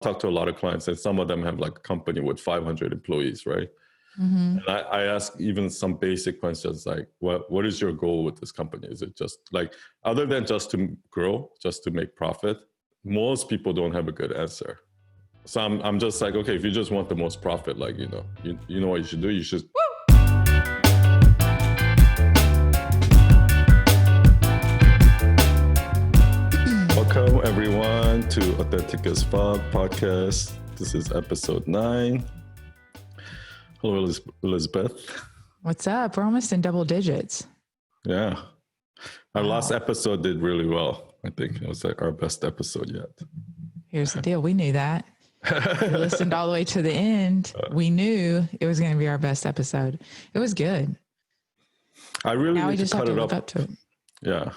talk to a lot of clients, and some of them have like a company with 500 employees, right? Mm-hmm. And I ask even some basic questions like, what is your goal with this company? Is it just like, other than just to grow, just to make profit? Most people don't have a good answer. So I'm just like, okay, if you just want the most profit, like, you know what you should do? You should. Welcome everyone to Authentic as Fuck podcast. This is episode 9. Hello, Elizabeth. What's up? We're almost in double digits. Yeah. Our last episode did really well. I think it was like our best episode yet. Here's the deal. We knew that. We listened all the way to the end. We knew it was going to be our best episode. It was good. I really now need we just to have cut to it live up. up to it. Yeah.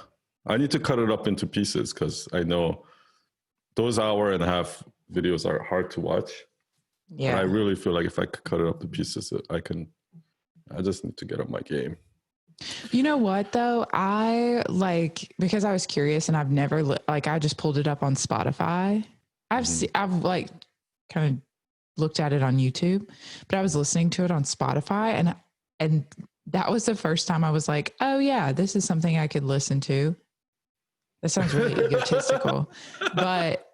I need to cut it up into pieces because I know those 1.5 videos are hard to watch. Yeah. But I really feel like if I could cut it up to pieces, I just need to get up my game. You know what though? Because I was curious and I've never, I just pulled it up on Spotify. I've kind of looked at it on YouTube, but I was listening to it on Spotify and that was the first time I was like, oh yeah, this is something I could listen to. That sounds really egotistical, but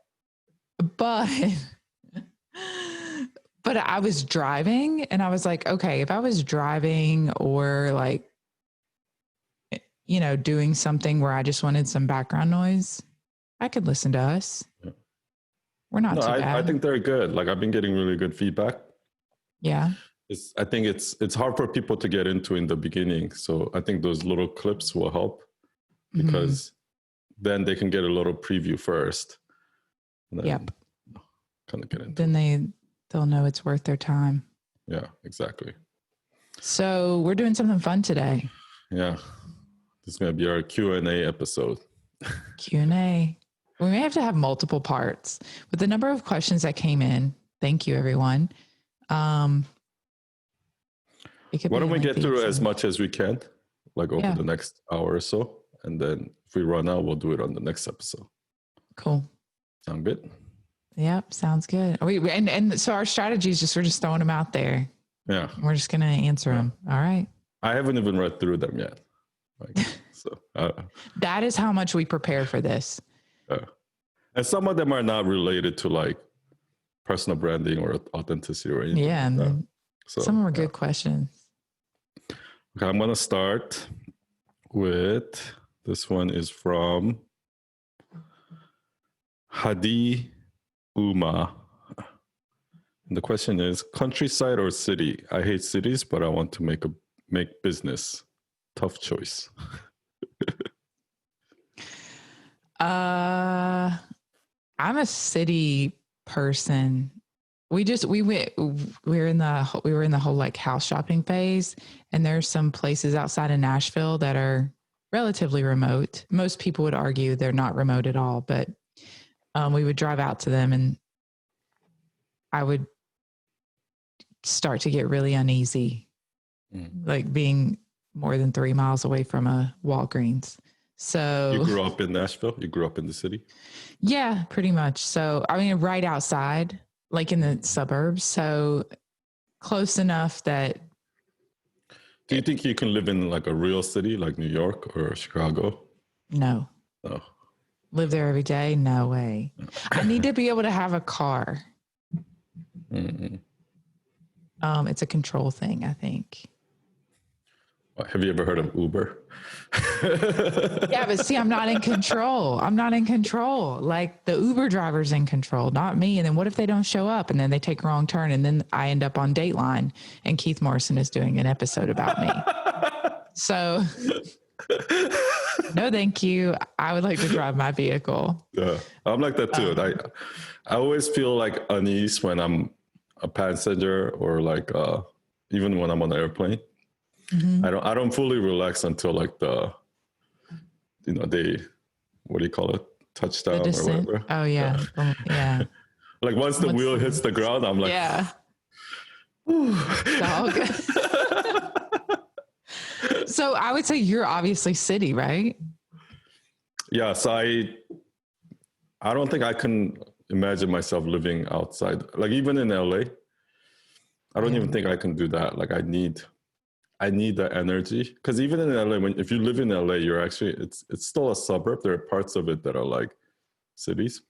I was driving and I was like, okay, if I was driving or doing something where I just wanted some background noise, I could listen to us. We're not too bad. I think they're good. Like I've been getting really good feedback. Yeah. I think it's hard for people to get into in the beginning. So I think those little clips will help because then they can get a little preview first. And then kind of get into Then they'll know it's worth their time. Yeah, exactly. So we're doing something fun today. Yeah. This is going to be our Q&A episode. Q&A. We may have to have multiple parts. With the number of questions that came in, thank you, everyone. Why don't we get through as much as we can, like over the next hour or so? And then if we run out, we'll do it on the next episode. Cool. Sound good? Yep, sounds good. So our strategy is we're just throwing them out there. Yeah. We're just going to answer them. All right. I haven't even read through them yet. That is how much we prepare for this. And some of them are not related to like personal branding or authenticity or anything. Yeah. So, some of them are good questions. Okay, I'm going to start with, this one is from Hadi Uma. And the question is, countryside or city? I hate cities, but I want to make business. Tough choice. I'm a city person. We were in the whole like house shopping phase, and there's some places outside of Nashville that are relatively remote. Most people would argue they're not remote at all, but we would drive out to them and I would start to get really uneasy, like being more than 3 miles away from a Walgreens. So you grew up in Nashville? You grew up in the city? Yeah, pretty much. So, I mean, right outside, like in the suburbs. So close enough that. Do you think you can live in like a real city like New York or Chicago? No. Oh. Live there every day? No way. I need to be able to have a car. Mm-hmm. It's a control thing, I think. Have you ever heard of Uber? Yeah, but see, I'm not in control. Like the Uber driver's in control, not me. And then what if they don't show up and then they take a wrong turn and then I end up on Dateline and Keith Morrison is doing an episode about me. So no, thank you. I would like to drive my vehicle. Yeah, I'm like that too. I always feel like unease when I'm a passenger or like even when I'm on the airplane. Mm-hmm. I don't fully relax until like they, what do you call it? Touchdown or whatever. Oh yeah. Yeah. Like once the wheel hits the ground, I'm like, yeah. Dog. So I would say you're obviously city, right? Yeah. So I don't think I can imagine myself living outside. Like even in LA, I don't even think I can do that. Like I need the energy, because even in LA, if you live in LA, you're actually it's still a suburb. There are parts of it that are like cities.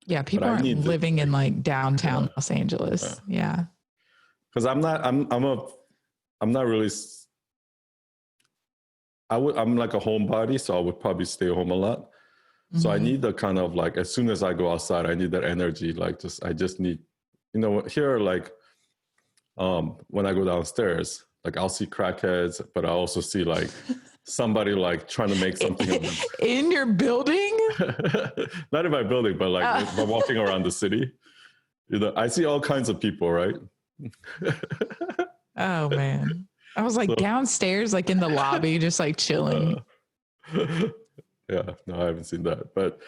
Yeah, people aren't living in like downtown Los Angeles. Yeah. Because I'm not really. I'm like a homebody, so I would probably stay home a lot. So I need the kind of like, as soon as I go outside, I need that energy. Like I just need, here, like when I go downstairs, like I'll see crackheads, but I also see like somebody like trying to make something of them. In your building? Not in my building, but like if I'm walking around the city, I see all kinds of people, right? Oh man. I was like downstairs, like in the lobby, just like chilling. Yeah, no, I haven't seen that. But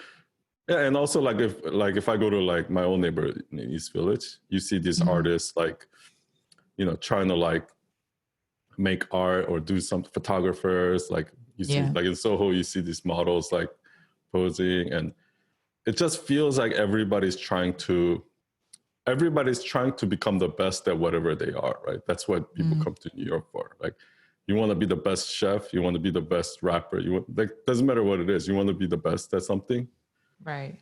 yeah, and also like if I go to like my own neighborhood in East Village, you see these artists like, trying to like make art or do some photographers. Like you see, like in Soho, you see these models like posing, and it just feels like everybody's trying to become the best at whatever they are, right? That's what people come to New York for. Like, you want to be the best chef, you want to be the best rapper, doesn't matter what it is, you want to be the best at something. Right.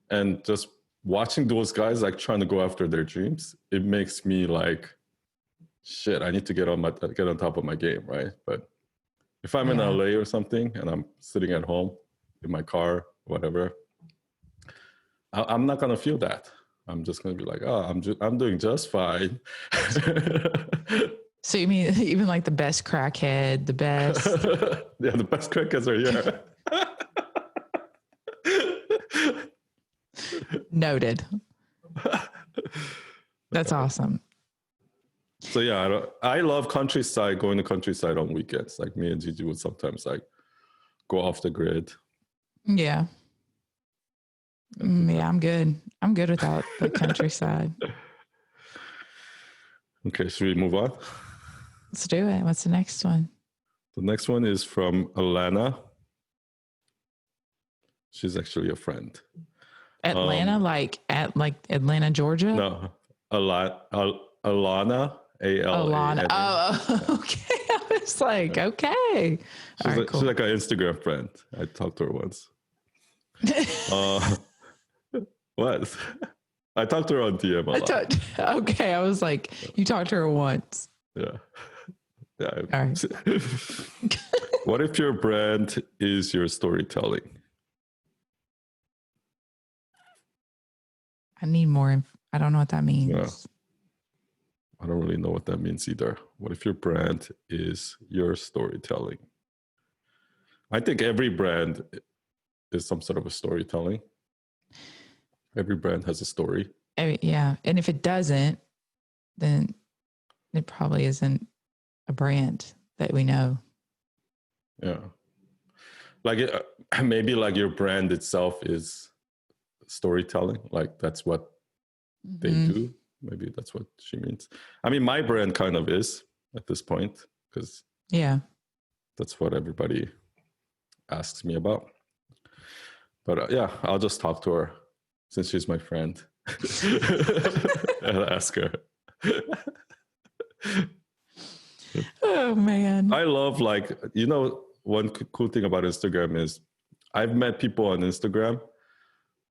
And just watching those guys like trying to go after their dreams, it makes me like, shit, I need to get on top of my game, right? But if I'm in LA or something and I'm sitting at home in my car, whatever, I'm not gonna feel that. I'm just gonna be like, oh, I'm doing just fine. So you mean even like the best crackhead, the best? Yeah, the best crackheads are here. Noted. That's awesome. So yeah, I love countryside, going to countryside on weekends. Like me and Gigi would sometimes like go off the grid. Yeah. Yeah, I'm good. I'm good without the countryside. Okay, should we move on? Let's do it. What's the next one? The next one is from Alana. She's actually a friend. Atlanta, like Atlanta, Georgia? No, Alana, A-L-A-N-A. Alana. Oh, okay. I was like, okay. She's like an Instagram friend. I talked to her once. What? I talked to her on DM a lot. Okay, I was like, you talked to her once. Yeah. Yeah. All right. What if your brand is your storytelling? I need more. I don't know what that means. Yeah. I don't really know what that means either. What if your brand is your storytelling? I think every brand is some sort of a storytelling. Every brand has a story. Yeah. And if it doesn't, then it probably isn't a brand that we know. Yeah. Like maybe like your brand itself is storytelling. Like that's what they do. Maybe that's what she means. I mean, my brand kind of is at this point, because that's what everybody asks me about. But yeah, I'll just talk to her since she's my friend. I'll ask her. Oh man. I love one cool thing about Instagram is I've met people on Instagram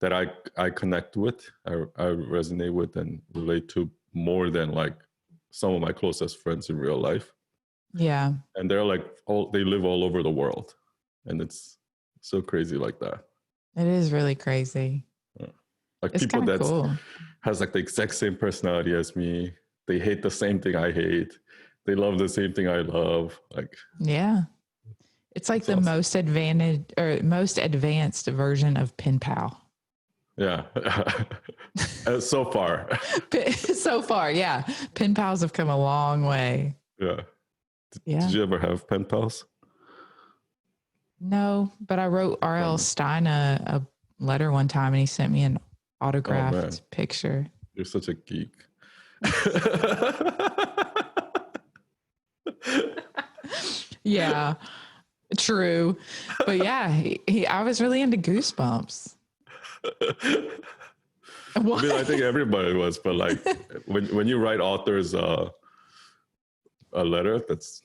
that I connect with, I resonate with and relate to more than like some of my closest friends in real life. Yeah. And they're like, they live all over the world. And it's so crazy like that. It is really crazy. Yeah. Like it's people that cool. has like the exact same personality as me. They hate the same thing I hate. They love the same thing I love. Like, yeah. It's like the awesome. most advanced version of pen pal. Yeah. So far. So far, yeah. Pen pals have come a long way. Yeah. Did you ever have pen pals? No, but I wrote R.L. Stein a letter one time and he sent me an autographed picture. You're such a geek. Yeah, true. But yeah, I was really into Goosebumps. I What? mean, I think everybody was, but like when you write authors a letter, that's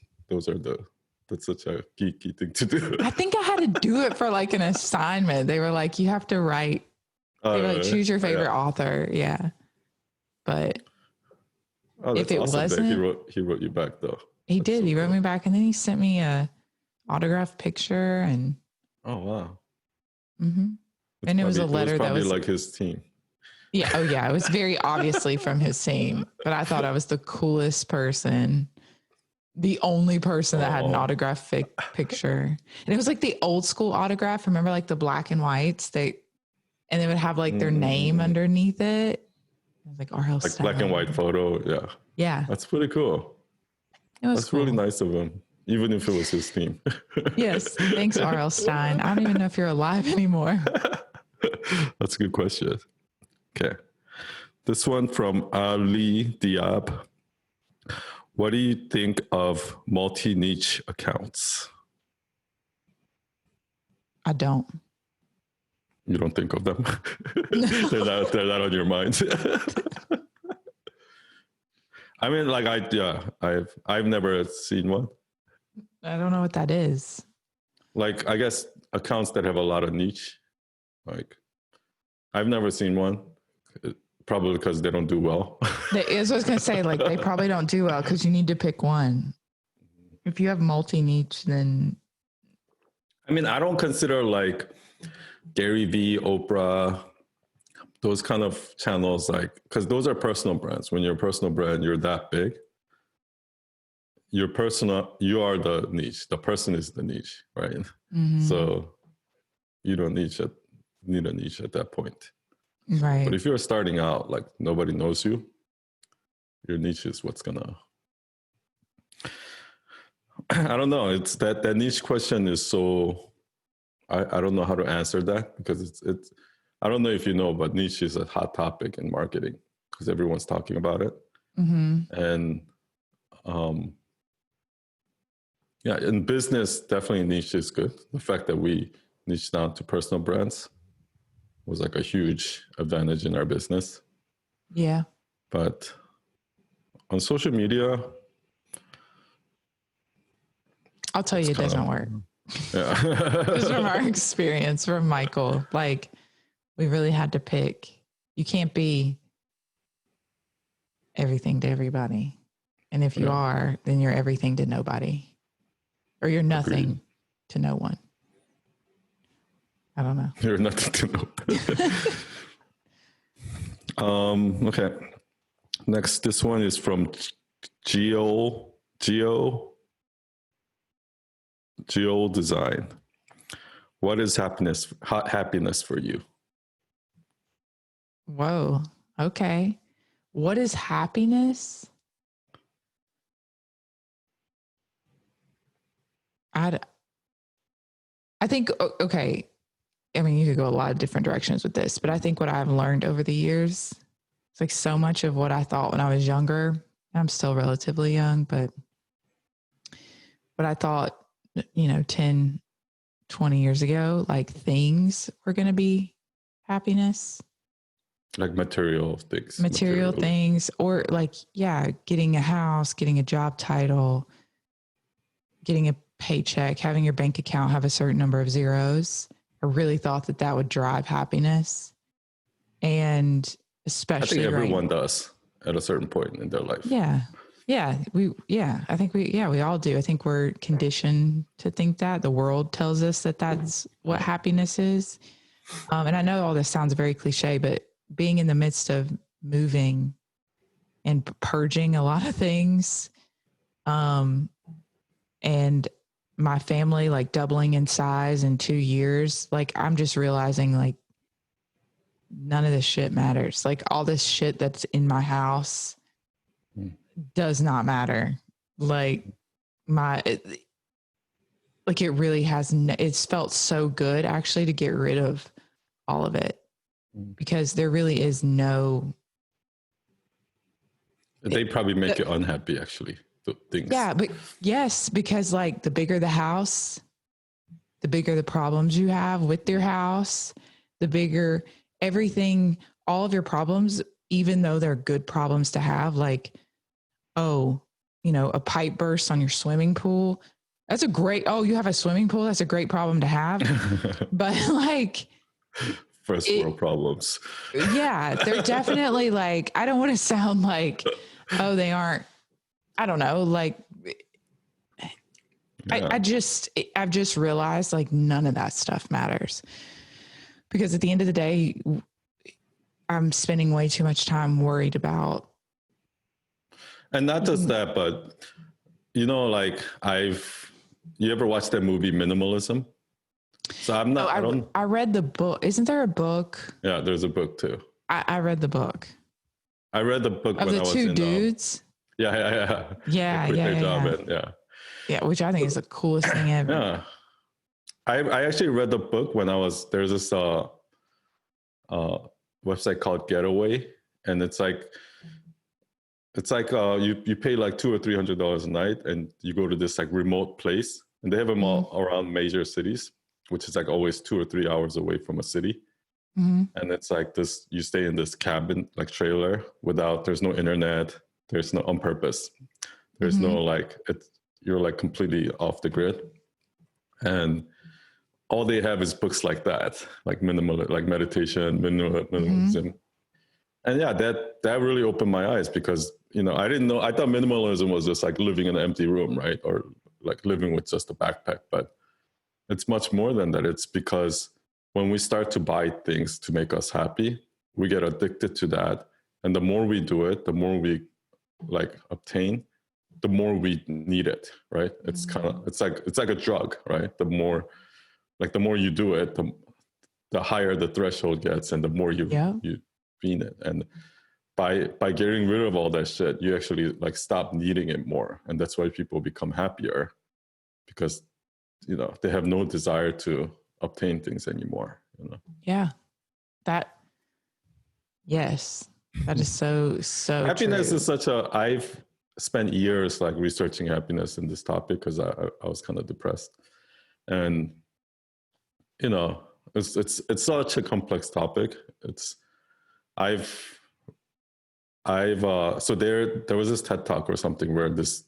such a geeky thing to do. I think I had to do it for like an assignment. They were like, you have to write. They were like, choose your favorite author. Yeah, but if it awesome wasn't, he wrote you back though. He That's did. so He wrote cool. me back, and then he sent me a autographed picture, and Oh wow. and it was a letter that was like his team. Yeah. Oh, yeah. It was very obviously from his team, but I thought I was the coolest person, the only person that had an autograph picture. And it was like the old school autograph. Remember, like the black and whites? And they would have like their name underneath it. It was like R.L. Like Stein. black and white photo. Yeah. Yeah. That's pretty cool. That's cool. really nice of him, even if it was his team. Yes. Thanks, R.L. Stein. I don't even know if you're alive anymore. That's a good question. Okay. This one from Ali Diab. What do you think of multi-niche accounts? I don't. You don't think of them? they're not on your mind. I mean, like I've never seen one. I don't know what that is. Like, I guess accounts that have a lot of niche. Like, I've never seen one. Probably because they don't do well. I was going to say, like, they probably don't do well because you need to pick one. If you have multi-niche, then... I mean, I don't consider like Gary Vee, Oprah, those kind of channels, like, because those are personal brands. When you're a personal brand, you're that big. You are the niche. The person is the niche, right? Mm-hmm. So you don't need a niche at that point. Right. But if you're starting out, like nobody knows you, your niche is what's gonna... I don't know. It's that niche question is so... I don't know how to answer that because it's I don't know if you know, but niche is a hot topic in marketing because everyone's talking about it. Mm-hmm. And yeah, in business, definitely niche is good. The fact that we niche down to personal brands was like a huge advantage in our business. Yeah. But on social media, I'll tell you, it doesn't work. Yeah. Just from our experience from Michael, like we really had to pick. You can't be everything to everybody. And if you are, then you're everything to nobody. Or you're nothing to no one. I don't know. You're nothing to know. Okay. Next, this one is from Geo Design. What is happiness for you? Whoa. Okay. What is happiness? I think, okay. I mean, you could go a lot of different directions with this, but I think what I've learned over the years, it's like so much of what I thought when I was younger. I'm still relatively young, but I thought, 10, 20 years ago, like things were going to be happiness. Like material things. Material things, or like, getting a house, getting a job title, getting a paycheck, having your bank account have a certain number of zeros. I really thought that would drive happiness. And especially I think everyone does at a certain point in their life. Yeah. Yeah. I think we all do. I think we're conditioned to think that the world tells us that that's what happiness is. And I know all this sounds very cliche, but being in the midst of moving and purging a lot of things, and my family like doubling in size in 2 years, like I'm just realizing like none of this shit matters. Like all this shit that's in my house does not matter. Like it really has. It's felt so good actually to get rid of all of it because there really is no. They probably make you unhappy actually. Things. Yeah, but yes, because like the bigger the house, the bigger the problems you have with your house, the bigger everything, all of your problems, even though they're good problems to have, like, oh, a pipe burst on your swimming pool. That's a great, oh, you have a swimming pool. That's a great problem to have. But like, First world problems. Yeah, they're definitely like, I don't want to sound like, oh, they aren't, I don't know. Like, yeah. I've just realized like none of that stuff matters, because at the end of the day, I'm spending way too much time worried about. And not just that, but like you ever watched that movie Minimalism? So I'm not, I read the book. Isn't there a book? Yeah, there's a book too. I read the book. I read the book of when the I was two dudes. Yeah. Yeah, which I think is the coolest thing ever. Yeah. I actually read the book when there's this website called Getaway, and it's like you pay like $200 or $300 a night, and you go to this like remote place, and they have them all around major cities, which is like always 2 or 3 hours away from a city. Mm-hmm. And it's like this, you stay in this cabin, like trailer, there's no internet, there's no, on purpose. There's no like, you're like completely off the grid. And all they have is books like that, like like meditation, minimalism. And yeah, that really opened my eyes, because, I didn't know, I thought minimalism was just like living in an empty room, right? Or like living with just a backpack, but it's much more than that. It's because when we start to buy things to make us happy, we get addicted to that. And the more we do it, the more we like obtain, the more we need it, right? It's it's like a drug, right? The more you do it, the higher the threshold gets, and the more you fiend it. And by getting rid of all that shit, you actually like stop needing it more. And that's why people become happier, because they have no desire to obtain things anymore. Yeah. Yes. That is so happiness true. is I've spent years like researching happiness in this topic, because I was kind of depressed. And it's such a complex topic. So there was this TED Talk or something where this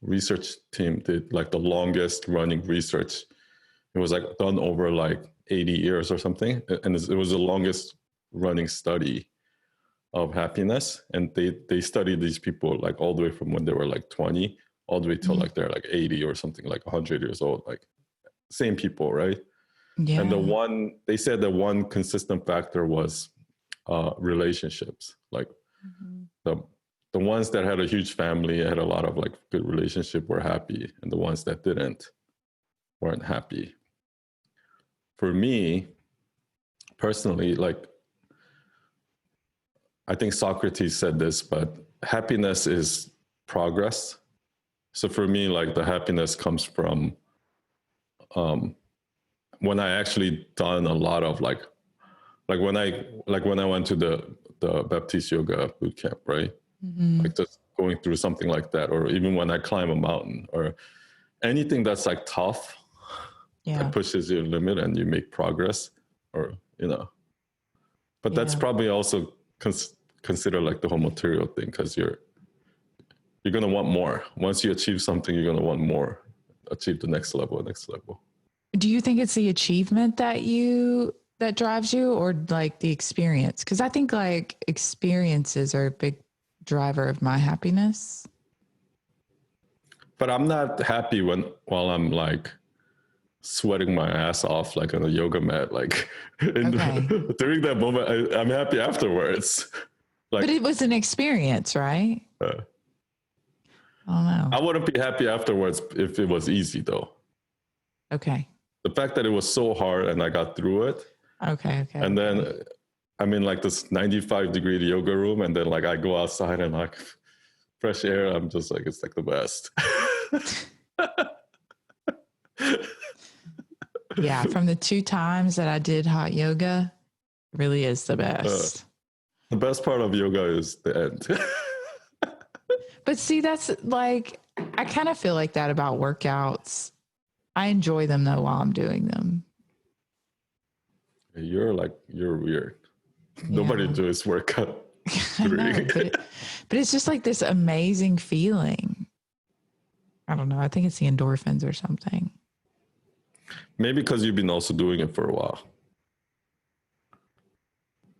research team did like the longest running research. It was like done over like 80 years or something. And it was the longest running study of happiness. And they studied these people like all the way from when they were like 20 all the way till like they're like 80 or something, like 100 years old, like same people, right? Yeah. And they said that one consistent factor was relationships. Like the ones that had a huge family, had a lot of like good relationship, were happy, and the ones that didn't weren't happy. For me personally, like, I think Socrates said this, but happiness is progress. So for me, like, the happiness comes from when I actually done a lot of like when I went to the Baptiste yoga boot camp, right? Like just going through something like that, or even when I climb a mountain, or anything that's like tough, that pushes your limit and you make progress, or but that's probably also consider like the whole material thing, because you're going to want more. Once you achieve something, you're going to want more, achieve the next level. Do you think it's the achievement that drives you, or like the experience? Because I think like experiences are a big driver of my happiness. But I'm not happy while I'm like sweating my ass off like on a yoga mat, like during that moment. I'm happy afterwards. Like, but it was an experience, right? I don't know. I wouldn't be happy afterwards if it was easy though. Okay. The fact that it was so hard and I got through it. Okay. And then I'm in like this 95-degree yoga room, and then like I go outside and like fresh air. I'm just like, it's like the best. Yeah, from the 2 times that I did hot yoga, it really is the best. The best part of yoga is the end. But see, that's like, I kind of feel like that about workouts. I enjoy them though while I'm doing them. You're weird. Nobody Yeah. do his workout. I know, but it's just like this amazing feeling. I don't know. I think it's the endorphins or something. Maybe because you've been also doing it for a while.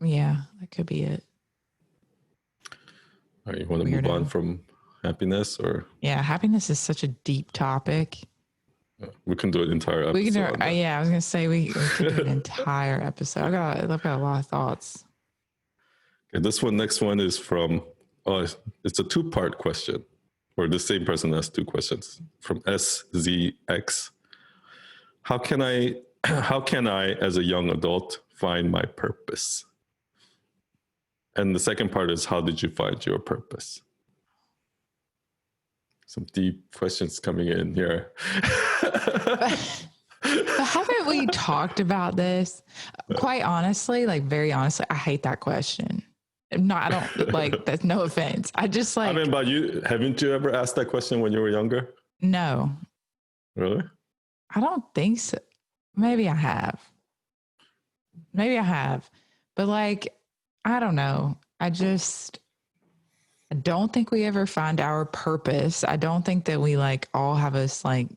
Yeah, that could be it. All right, you want to move on Weirdo. from happiness, or Yeah, happiness is such a deep topic. we can do an entire episode We can do, on that. yeah, I was gonna say we could do an entire episode. I've got a lot of thoughts. Okay, this one, next one is from, it's a two-part question, or the same person has two questions from SZX. How can I, as a young adult, find my purpose? And the second part is, how did you find your purpose? Some deep questions coming in here. But haven't we talked about this? Quite honestly, like very honestly, I hate that question. No, I don't like that's no offense. I just like I mean, but haven't you ever asked that question when you were younger? no, Really? I don't think so. Maybe I have. But like, I don't know. I don't think we ever find our purpose. I don't think that we like all have this like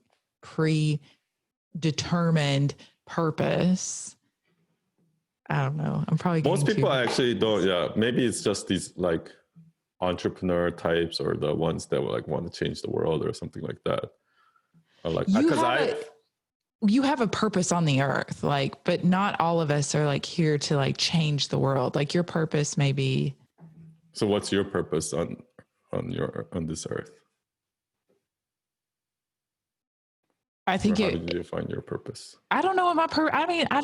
predetermined purpose. I don't know. I'm probably Most getting people too- actually don't. Yeah, maybe it's just these like entrepreneur types, or the ones that like want to change the world or something like that. Or like, you have a purpose on the earth, like, but not all of us are like here to like change the world. Like your purpose may be. So what's your purpose on this earth? I think Or how did you find your purpose? I don't know what my purpose. I mean, I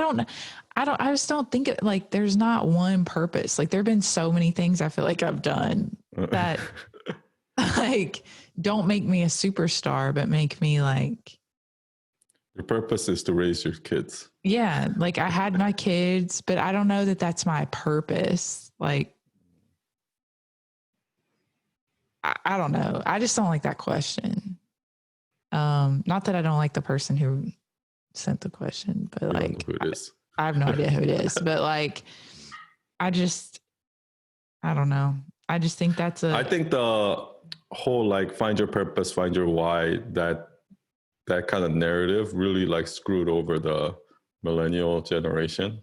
just don't think it like there's not one purpose. Like there've been so many things I feel like I've done that like don't make me a superstar, but make me like. Your purpose is to raise your kids. Yeah. Like I had my kids, but I don't know that that's my purpose. Like, I don't know. I just don't like that question. Not that I don't like the person who sent the question, but You like don't know who it is. I have no idea who it is, but like I don't know. I just think I think the whole like find your purpose, find your why, that kind of narrative really like screwed over the millennial generation.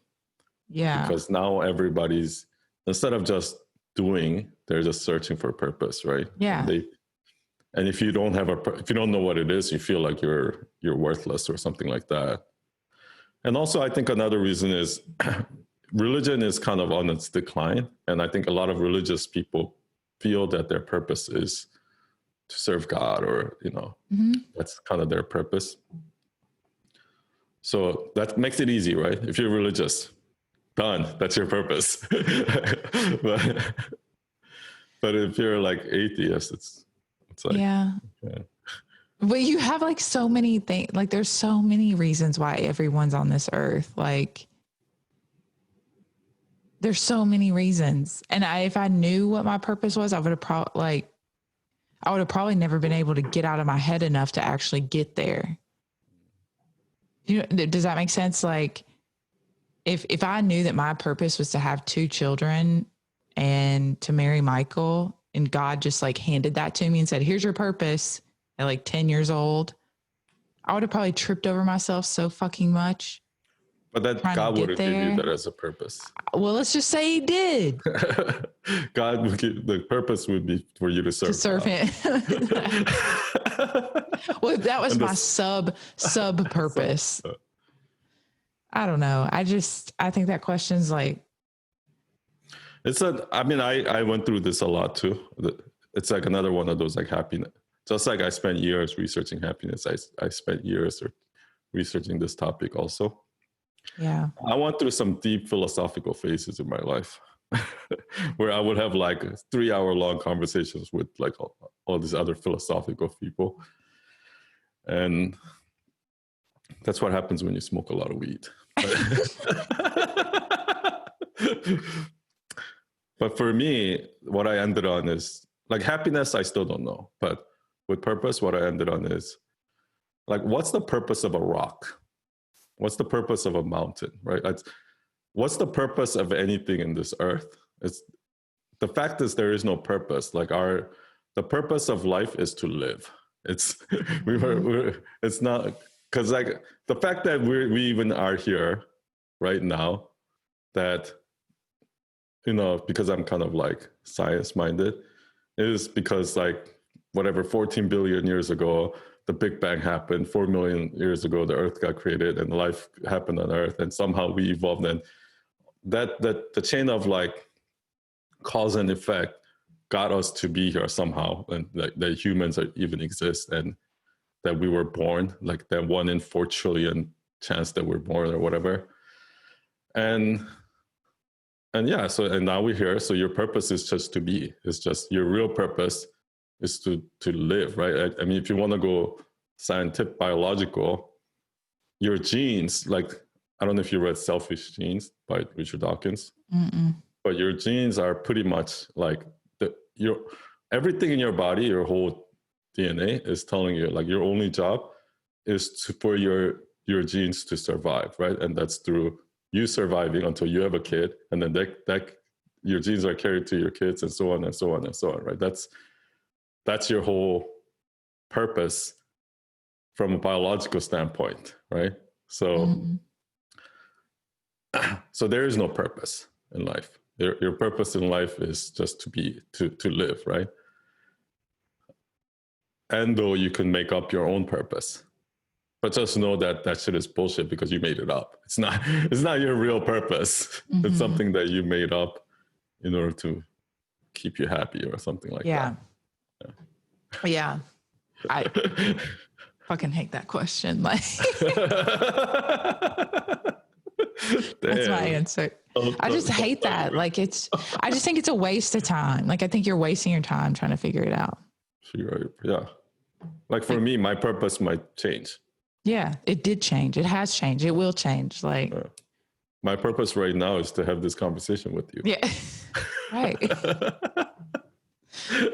yeah. Because now everybody's, instead of just doing, they're just searching for a purpose, right? Yeah. And if you don't if you don't know what it is, you feel like you're worthless or something like that. And also, I think another reason is religion is kind of on its decline. And I think a lot of religious people feel that their purpose is to serve God, or, that's kind of their purpose. So that makes it easy, right? If you're religious, done, that's your purpose. but if you're like atheist, it's like, yeah. But you have like so many things, like there's so many reasons why everyone's on this earth. Like there's so many reasons. And if I knew what my purpose was, I would have probably never been able to get out of my head enough to actually get there. Does that make sense? Like if I knew that my purpose was to have 2 children and to marry Michael, and God just like handed that to me and said, here's your purpose at like 10 years old, I would have probably tripped over myself so fucking much. But that God would have given you that as a purpose. Well, let's just say he did. God would the purpose would be for you to serve him. Well, that was my sub purpose. I don't know. I think that question's like. I went through this a lot too. It's like another one of those like happiness. Just like I spent years researching happiness, I spent years researching this topic also. Yeah. I went through some deep philosophical phases in my life where I would have like 3-hour-long conversations with like all these other philosophical people. And that's what happens when you smoke a lot of weed. But for me, what I ended on is like happiness, I still don't know. But with purpose, what I ended on is like, what's the purpose of a rock? What's the purpose of a mountain, right? what's the purpose of anything in this earth? It's the fact is there is no purpose. Like the purpose of life is to live. It's it's not, because like the fact that we even are here right now, that, you know, because I'm kind of like science minded, is because like whatever 14 billion years ago the Big Bang happened, 4 million years ago the earth got created and life happened on earth, and somehow we evolved, and that the chain of like cause and effect got us to be here somehow, and that humans even exist, and that we were born, like that 1 in 4 trillion chance that we're born or whatever. And yeah, so, and now we're here. So your purpose is just to be. It's just your real purpose is to live, right? I mean, if you want to go scientific, biological, your genes, like, I don't know if you read Selfish Genes by Richard Dawkins, but your genes are pretty much like everything in your body, your whole DNA is telling you like your only job is for your genes to survive, right? And that's through you surviving until you have a kid, and then that your genes are carried to your kids, and so on and so on and so on, right? That's your whole purpose from a biological standpoint, right? So so there is no purpose in life. Your purpose in life is just to live, right? And though you can make up your own purpose, but just know that that shit is bullshit because you made it up. It's not your real purpose. It's something that you made up in order to keep you happy or something like that. Yeah. I fucking hate that question. Like, that's my answer. I just hate that. Like, I just think it's a waste of time. Like, I think you're wasting your time trying to figure it out. Sure. Yeah. Like for me, my purpose might change. Yeah, it did change. It has changed. It will change. Like, my purpose right now is to have this conversation with you. Yeah. Right.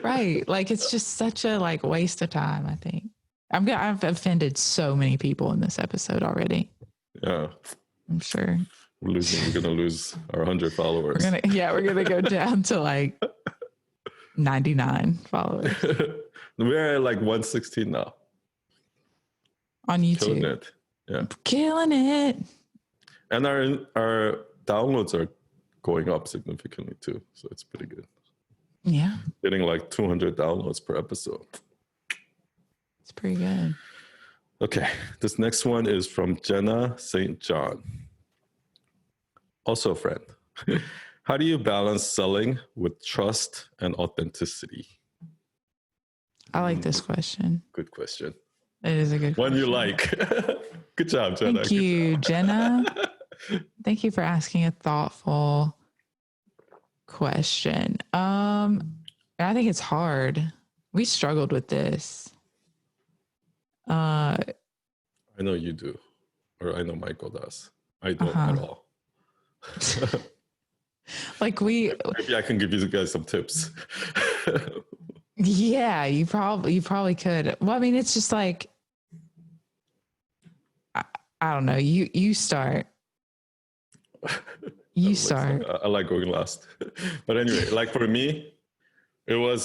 Right. Like, it's just such a like waste of time, I think. I've offended so many people in this episode already. Yeah. I'm sure. We're going to lose our 100 followers. We're going to go down to like 99 followers. We're at like 116 now. On YouTube. Killing it. Yeah. Killing it. And our downloads are going up significantly too. So it's pretty good. Yeah. Getting like 200 downloads per episode. It's pretty good. Okay. This next one is from Jenna St. John. Also a friend. How do you balance selling with trust and authenticity? I like this question. Good question. It is a good one question. You like. Good job, Jenna. Thank you, Jenna. Thank you for asking a thoughtful question. I think it's hard. We struggled with this. I know you do, or I know Michael does. I don't at all. Like maybe I can give you guys some tips. Yeah, you probably could. Well, I mean, it's just like, I don't know. You start. You start. I like going last. But anyway, like for me, it was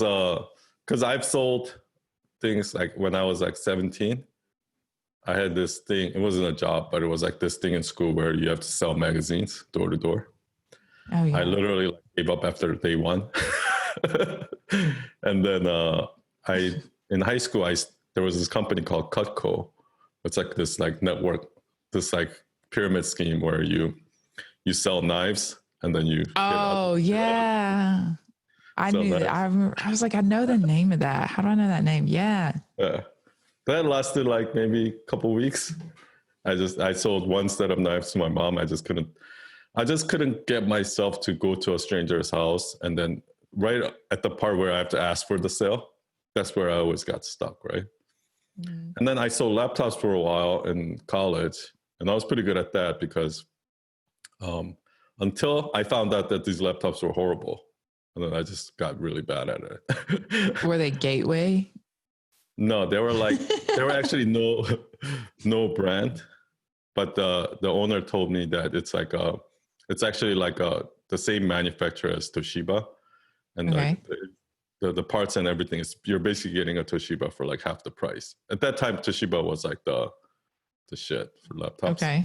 because I've sold things like when I was like 17. I had this thing. It wasn't a job, but it was like this thing in school where you have to sell magazines door to door. Oh, yeah. I literally gave up after day one. And then in high school, there was this company called Cutco. It's like this like network, this like pyramid scheme where you sell knives and then you. Oh yeah, I knew that. I was like, I know the name of that. How do I know that name? Yeah. Yeah, that lasted like maybe a couple weeks. I sold one set of knives to my mom. I just couldn't get myself to go to a stranger's house, and then right at the part where I have to ask for the sale, that's where I always got stuck, right? Mm. And then I sold laptops for a while in college, and I was pretty good at that because until I found out that these laptops were horrible, and then I just got really bad at it. Were they Gateway? No, they were actually no brand, but the owner told me that it's like It's actually like the same manufacturer as Toshiba, and Okay. the parts and everything is, you're basically getting a Toshiba for like half the price. At that time, Toshiba was like the shit for laptops. Okay.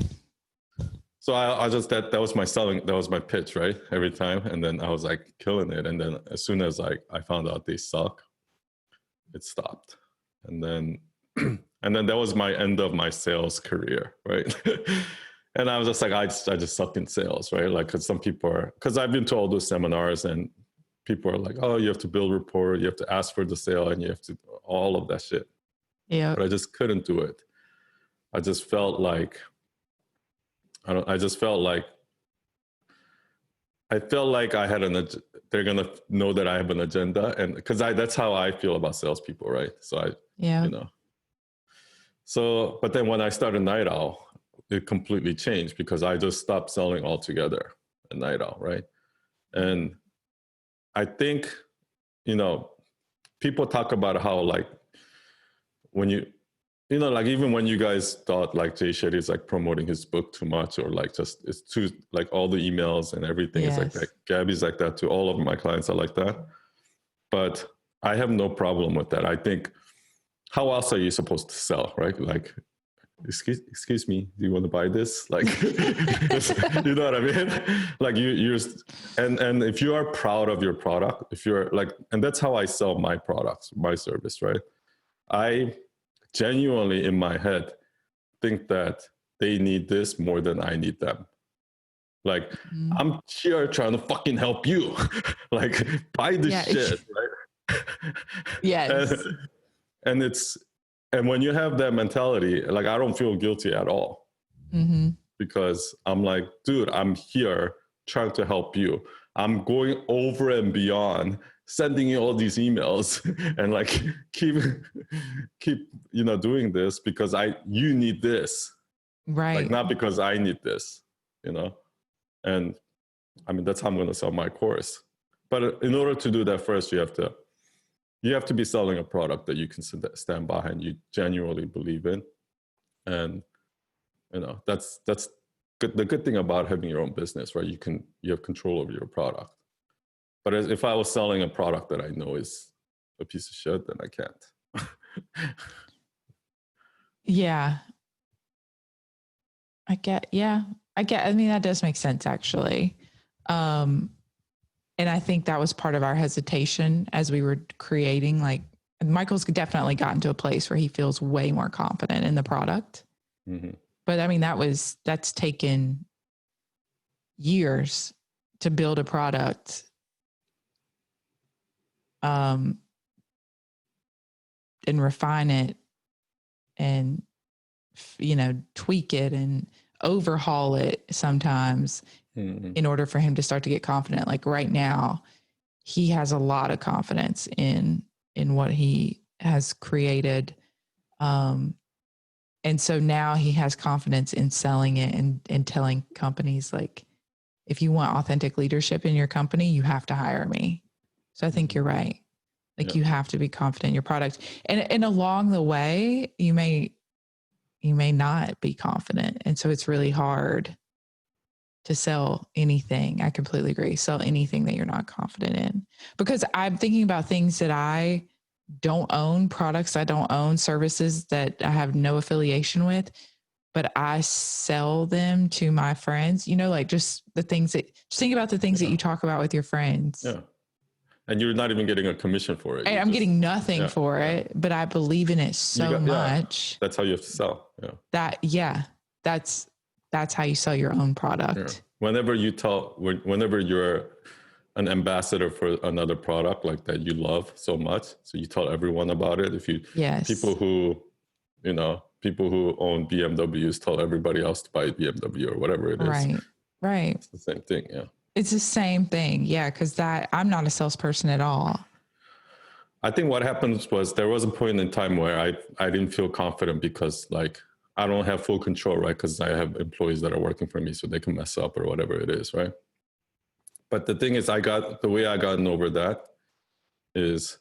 So I just, that was my selling, that was my pitch, right? Every time. And then I was like killing it. And then as soon as like I found out they suck, it stopped. And then that was my end of my sales career, right? And I was just like, I just suck in sales, right? Like, cause some people are, cause I've been to all those seminars and people are like, oh, you have to build rapport, you have to ask for the sale, and you have to, all of that shit. Yeah. But I just couldn't do it. I just felt like, I felt like I had they're going to know that I have an agenda. And because that's how I feel about salespeople, right? So Yeah. you know. So, but then when I started Night Owl, it completely changed because I just stopped selling altogether at Night Owl, right? And I think, people talk about how like when like even when you guys thought like Jay Shetty is like promoting his book too much, or like just it's too like all the emails and everything is like that. Gabby's like that too. All of my clients are like that. But I have no problem with that. I think, how else are you supposed to sell, right? Like, excuse me, do you want to buy this? Like, you know what I mean? Like and if you are proud of your product, if you're like, and that's how I sell my products, my service, right? I genuinely in my head think that they need this more than I need them. Like, I'm here trying to fucking help you. Like, buy this shit, right? Yes. And when you have that mentality, like, I don't feel guilty at all. Mm-hmm. Because I'm like, dude, I'm here trying to help you. I'm going over and beyond, sending you all these emails and like keep doing this because you need this, Right? Like, not because I need this, And I mean, that's how I'm going to sell my course. But in order to do that, first you have to be selling a product that you can stand behind, you genuinely believe in, and that's good. The good thing about having your own business, right? You have control over your product. But if I was selling a product that I know is a piece of shit, then I can't. Yeah. I mean, that does make sense actually. And I think that was part of our hesitation as we were creating, like, Michael's definitely gotten to a place where he feels way more confident in the product. Mm-hmm. But I mean, that's taken years to build a product. And refine it and, tweak it and overhaul it sometimes in order for him to start to get confident. Like right now, he has a lot of confidence in what he has created. And so now he has confidence in selling it and telling companies, like, if you want authentic leadership in your company, you have to hire me. So I think you're right. Like, you have to be confident in your product. And along the way, you may not be confident. And so it's really hard to sell anything. I completely agree. Sell anything that you're not confident in. Because I'm thinking about things that I don't own, products I don't own, services that I have no affiliation with, but I sell them to my friends, like just think about the things that you talk about with your friends. Yeah. And you're not even getting a commission for it. I'm getting nothing for it, but I believe in it so much. That's how you have to sell. Yeah. That's how you sell your own product. Yeah. Whenever you're an ambassador for another product like that you love so much, so you tell everyone about it. People who own BMWs tell everybody else to buy a BMW or whatever it is. Right. It's the same thing. Yeah. It's the same thing. Yeah. Cause I'm not a salesperson at all. I think what happened was there was a point in time where I didn't feel confident because, like, I don't have full control, right? Because I have employees that are working for me, so they can mess up or whatever it is, right? But the thing is, the way I gotten over that is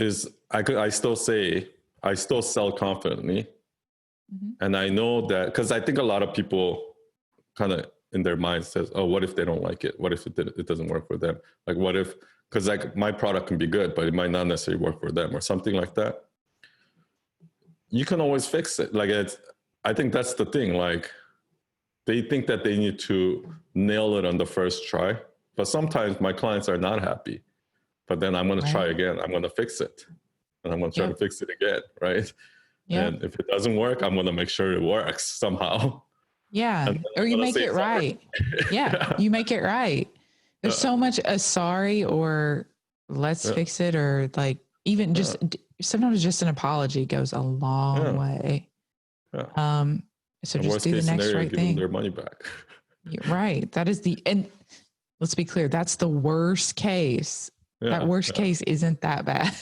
I still sell confidently. Mm-hmm. And I know that, because I think a lot of people kind of in their mind says, oh, what if they don't like it? What if it doesn't work for them? Like, what if, because like my product can be good, but it might not necessarily work for them or something like that. You can always fix it. Like, I think that's the thing. Like, they think that they need to nail it on the first try, but sometimes my clients are not happy. But then I'm going to try again. I'm going to fix it, and I'm going to try to fix it again, right? Yeah. And if it doesn't work, I'm going to make sure it works somehow. Yeah, or you make it right. Yeah, you make it right. There's so much a sorry or let's fix it, or like even just sometimes just an apology goes a long way. Yeah. So just do the next right thing. Their money back. Right. That is and let's be clear, that's the worst case. That worst case isn't that bad.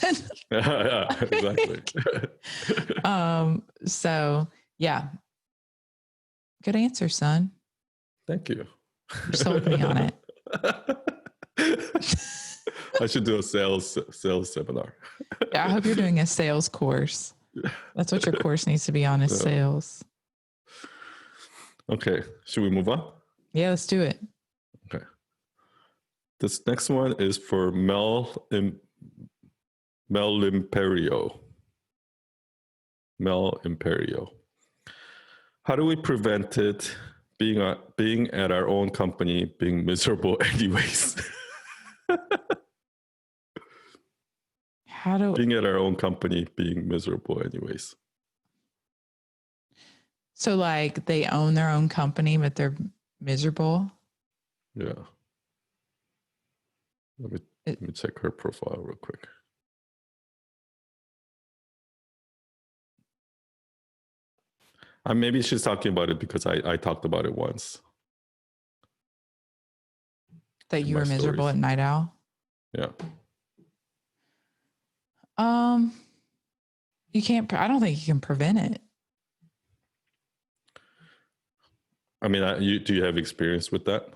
Yeah, exactly. So yeah. Good answer, son. Thank you. You sold me on it. I should do a sales seminar. Yeah, I hope you're doing a sales course. That's what your course needs to be on, is sales. Okay. Should we move on? Yeah, let's do it. Okay. This next one is for Mel Imperio. Mel Imperio. How do we prevent it being at our own company being miserable anyways? Being at our own company being miserable anyways? So like they own their own company, but they're miserable? Yeah. Let me check her profile real quick. Maybe she's talking about it because I talked about it once. That you were miserable at Night Owl? Yeah. You can't, I don't think you can prevent it. I mean, do you have experience with that?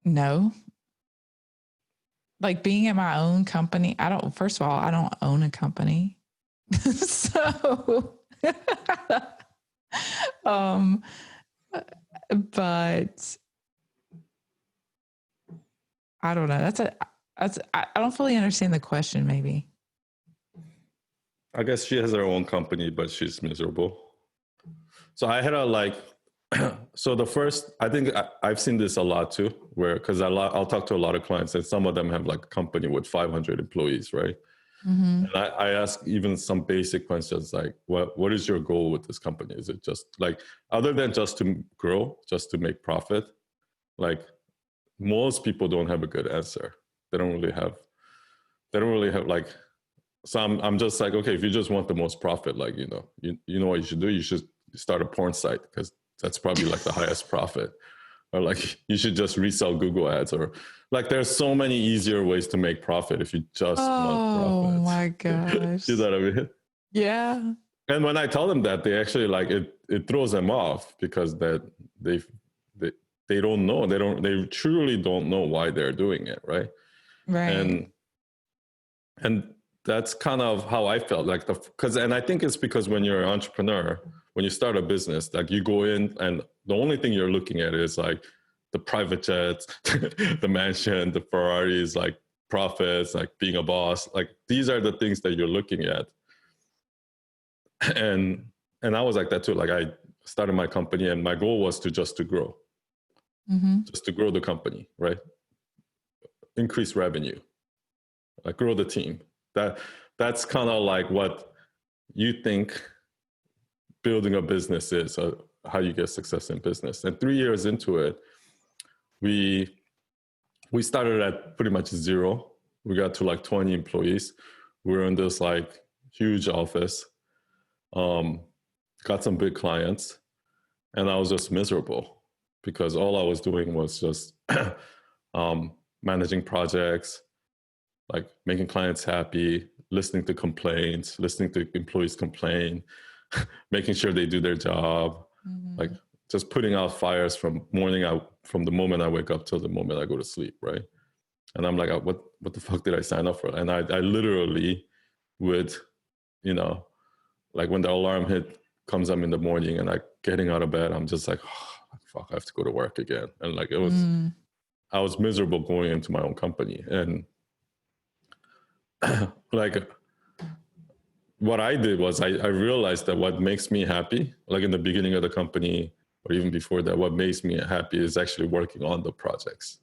No. Like being at my own company, first of all, I don't own a company. So, but I don't know. I don't fully understand the question, maybe. I guess she has her own company, but she's miserable. So I had so the first, I think I've seen this a lot too, because I'll talk to a lot of clients and some of them have like a company with 500 employees, right? Mm-hmm. And I ask even some basic questions like, what is your goal with this company? Is it just like, other than just to grow, just to make profit? Like most people don't have a good answer. They don't really have like, so I'm just like, okay, if you just want the most profit, like, you know what you should do? You should start a porn site because that's probably like the highest profit. Or like you should just resell Google ads, or like there's so many easier ways to make profit if you just want profit. Oh my gosh. You know what I mean? Yeah. And when I tell them that, they actually like it throws them off because that they don't know. They truly don't know why they're doing it, right? Right. And that's kind of how I felt like and I think it's because when you're an entrepreneur, when you start a business, like you go in and the only thing you're looking at is like the private jets, the mansion, the Ferraris, like profits, like being a boss. Like these are the things that you're looking at. And I was like that too. Like I started my company and my goal was just to grow, just to grow the company, right? Increase revenue, like grow the team. That's kind of like what you think building a business is, how you get success in business. And 3 years into it, we started at pretty much zero. We got to like 20 employees. We were in this like huge office, got some big clients, and I was just miserable because all I was doing was just managing projects, like making clients happy, listening to complaints, listening to employees complain, making sure they do their job, like just putting out fires from the moment I wake up till the moment I go to sleep, right? And I'm like, what the fuck did I sign up for? And I literally would, like when the alarm comes up in the morning and getting out of bed, I'm just like, oh, fuck, I have to go to work again. And like, it was, Mm. I was miserable going into my own company. And like, what I did was I realized that what makes me happy, like in the beginning of the company, or even before that, what makes me happy is actually working on the projects,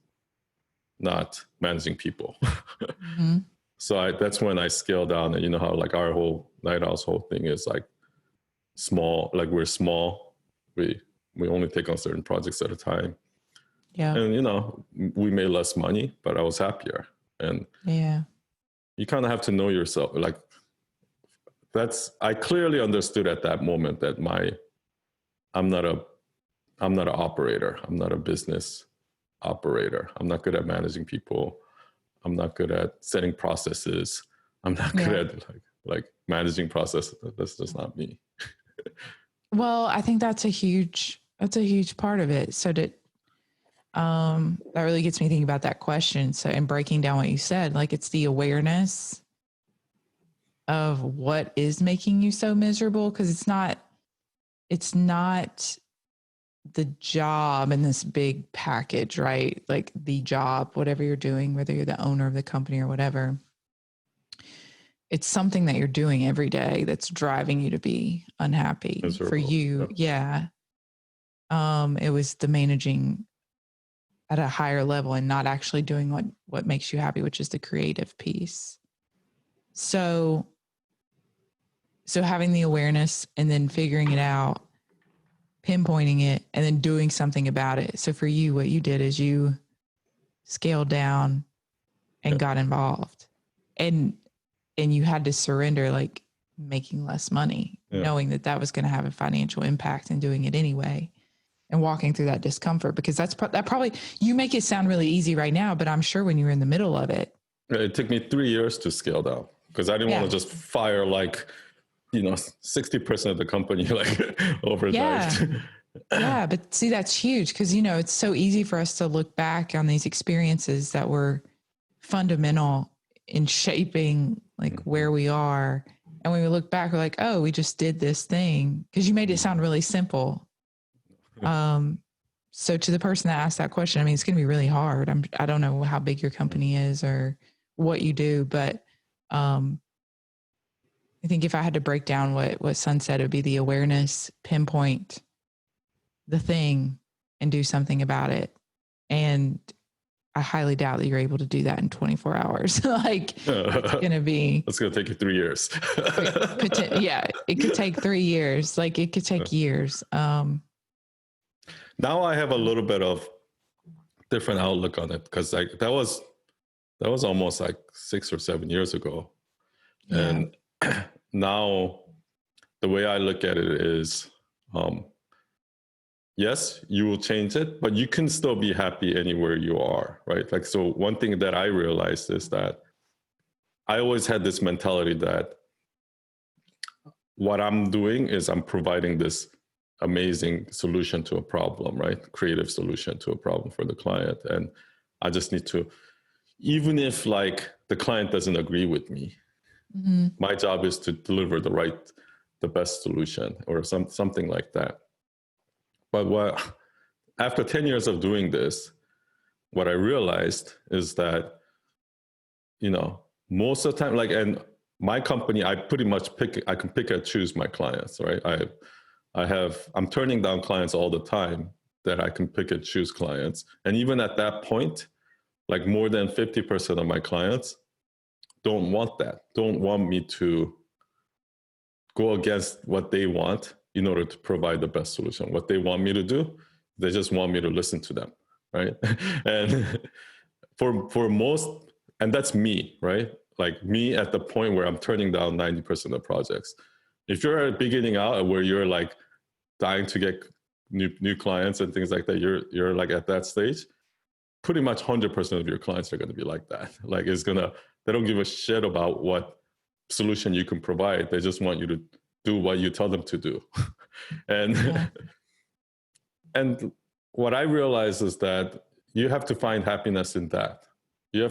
not managing people. Mm-hmm. So that's when I scaled down. And you know how like our whole Night Owl's whole thing is like small, like we're small. We only take on certain projects at a time. Yeah. And you know, we made less money, but I was happier. And Yeah. you kind of have to know yourself. Like I clearly understood at that moment that I'm not an operator. I'm not a business operator. I'm not good at managing people. I'm not good at setting processes. I'm not good at like managing processes. That's just not me. Well, I think that's a huge part of it. So that really gets me thinking about that question. So, in breaking down what you said, like it's the awareness of what is making you so miserable, because it's not the job in this big package, right? Like the job, whatever you're doing, whether you're the owner of the company or whatever, it's something that you're doing every day that's driving you to be unhappy. Miserable. For you. Yeah. It was the managing at a higher level and not actually doing what makes you happy, which is the creative piece. So having the awareness and then figuring it out, pinpointing it, and then doing something about it. So for you, what you did is you scaled down and got involved, and you had to surrender, like making less money, knowing that was going to have a financial impact, and doing it anyway, and walking through that discomfort, because that probably, you make it sound really easy right now, but I'm sure when you were in the middle of it. It took me 3 years to scale down because I didn't want to just fire like, 60% of the company like overnight. Yeah, but see, that's huge, because it's so easy for us to look back on these experiences that were fundamental in shaping like where we are, and when we look back, we're like, oh, we just did this thing, because you made it sound really simple. So to the person that asked that question, I mean, it's going to be really hard. I don't know how big your company is or what you do, but I think if I had to break down what Sun said, it would be the awareness, pinpoint the thing, and do something about it. And I highly doubt that you're able to do that in 24 hours. Like it's going to be. It's going to take you 3 years. Yeah, it could take 3 years. Like it could take years. Now I have a little bit of different outlook on it, because like that was almost like 6 or 7 years ago. Yeah. And now the way I look at it is, yes, you will change it, but you can still be happy anywhere you are, right? Like, so one thing that I realized is that I always had this mentality that what I'm doing is I'm providing this amazing solution to a problem, right? Creative solution to a problem for the client. And I just need to, even if like the client doesn't agree with me, my job is to deliver the best solution or something like that. But after 10 years of doing this, what I realized is that, most of the time, like, and my company, I pretty much I can pick and choose my clients, right? I'm turning down clients all the time that I can pick and choose clients. And even at that point, like more than 50% of my clients don't want that, don't want me to go against what they want in order to provide the best solution. What they want me to do, they just want me to listen to them, right? And for most, and that's me, right? Like me at the point where I'm turning down 90% of projects. If you're beginning out where you're like dying to get new clients and things like that, you're like at that stage, pretty much 100% of your clients are going to be like that. Like they don't give a shit about what solution you can provide. They just want you to do what you tell them to do. And what I realize is that you have to find happiness in that. You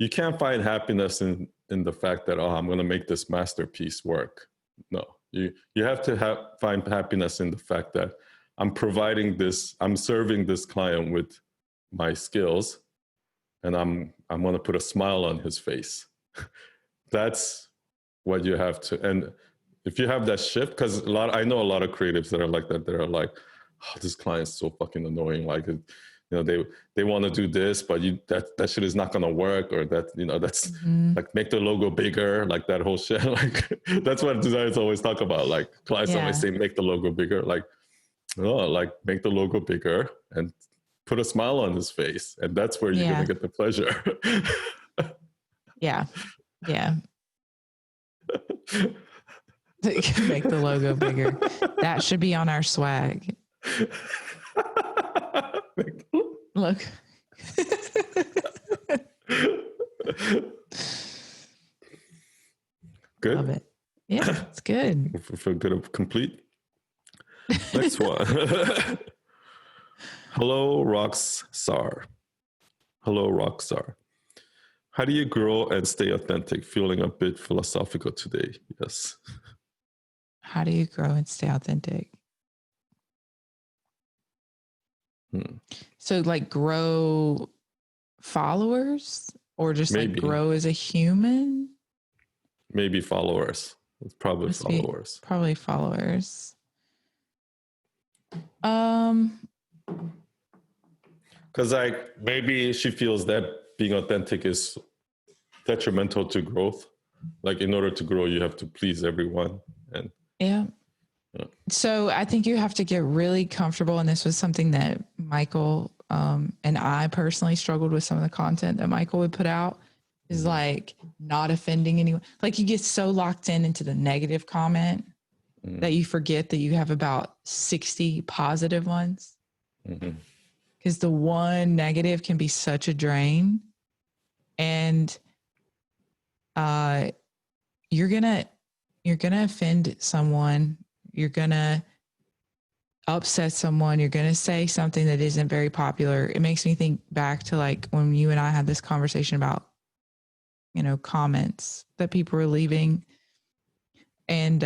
can't find happiness in the fact that, I'm going to make this masterpiece work. No, you have to find happiness in the fact that I'm providing this, I'm serving this client with my skills, and I'm going to put a smile on his face. That's what you have to. And if you have that shift, because I know a lot of creatives that are like that. They're like, oh, this client's so fucking annoying. Like, you know, they want to do this, but that shit is not going to work, or that, you know, that's like, make the logo bigger, like that whole shit. Like, that's what designers always talk about. Like, clients always say, make the logo bigger. Like, oh, like, make the logo bigger and put a smile on his face, and that's where you're gonna get the pleasure. Yeah. Make the logo bigger. That should be on our swag. Look. Good. Love it. Yeah, it's good. We feel good. Complete. Next one. Hello, Rockstar. Hello, Rockstar. How do you grow and stay authentic? Feeling a bit philosophical today. Yes. How do you grow and stay authentic? So like grow followers, or just like grow as a human? Maybe followers. It's probably followers. Probably followers. Because like maybe she feels that being authentic is detrimental to growth. Like, in order to grow, you have to please everyone. And yeah. So I think you have to get really comfortable. And this was something that Michael and I personally struggled with. Some of the content that Michael would put out is like not offending anyone. Like, you get so locked into the negative comment that you forget that you have about 60 positive ones. Because the one negative can be such a drain. And you're gonna offend someone. You're gonna upset someone. You're gonna say something that isn't very popular. It makes me think back to like when you and I had this conversation about, you know, comments that people were leaving. And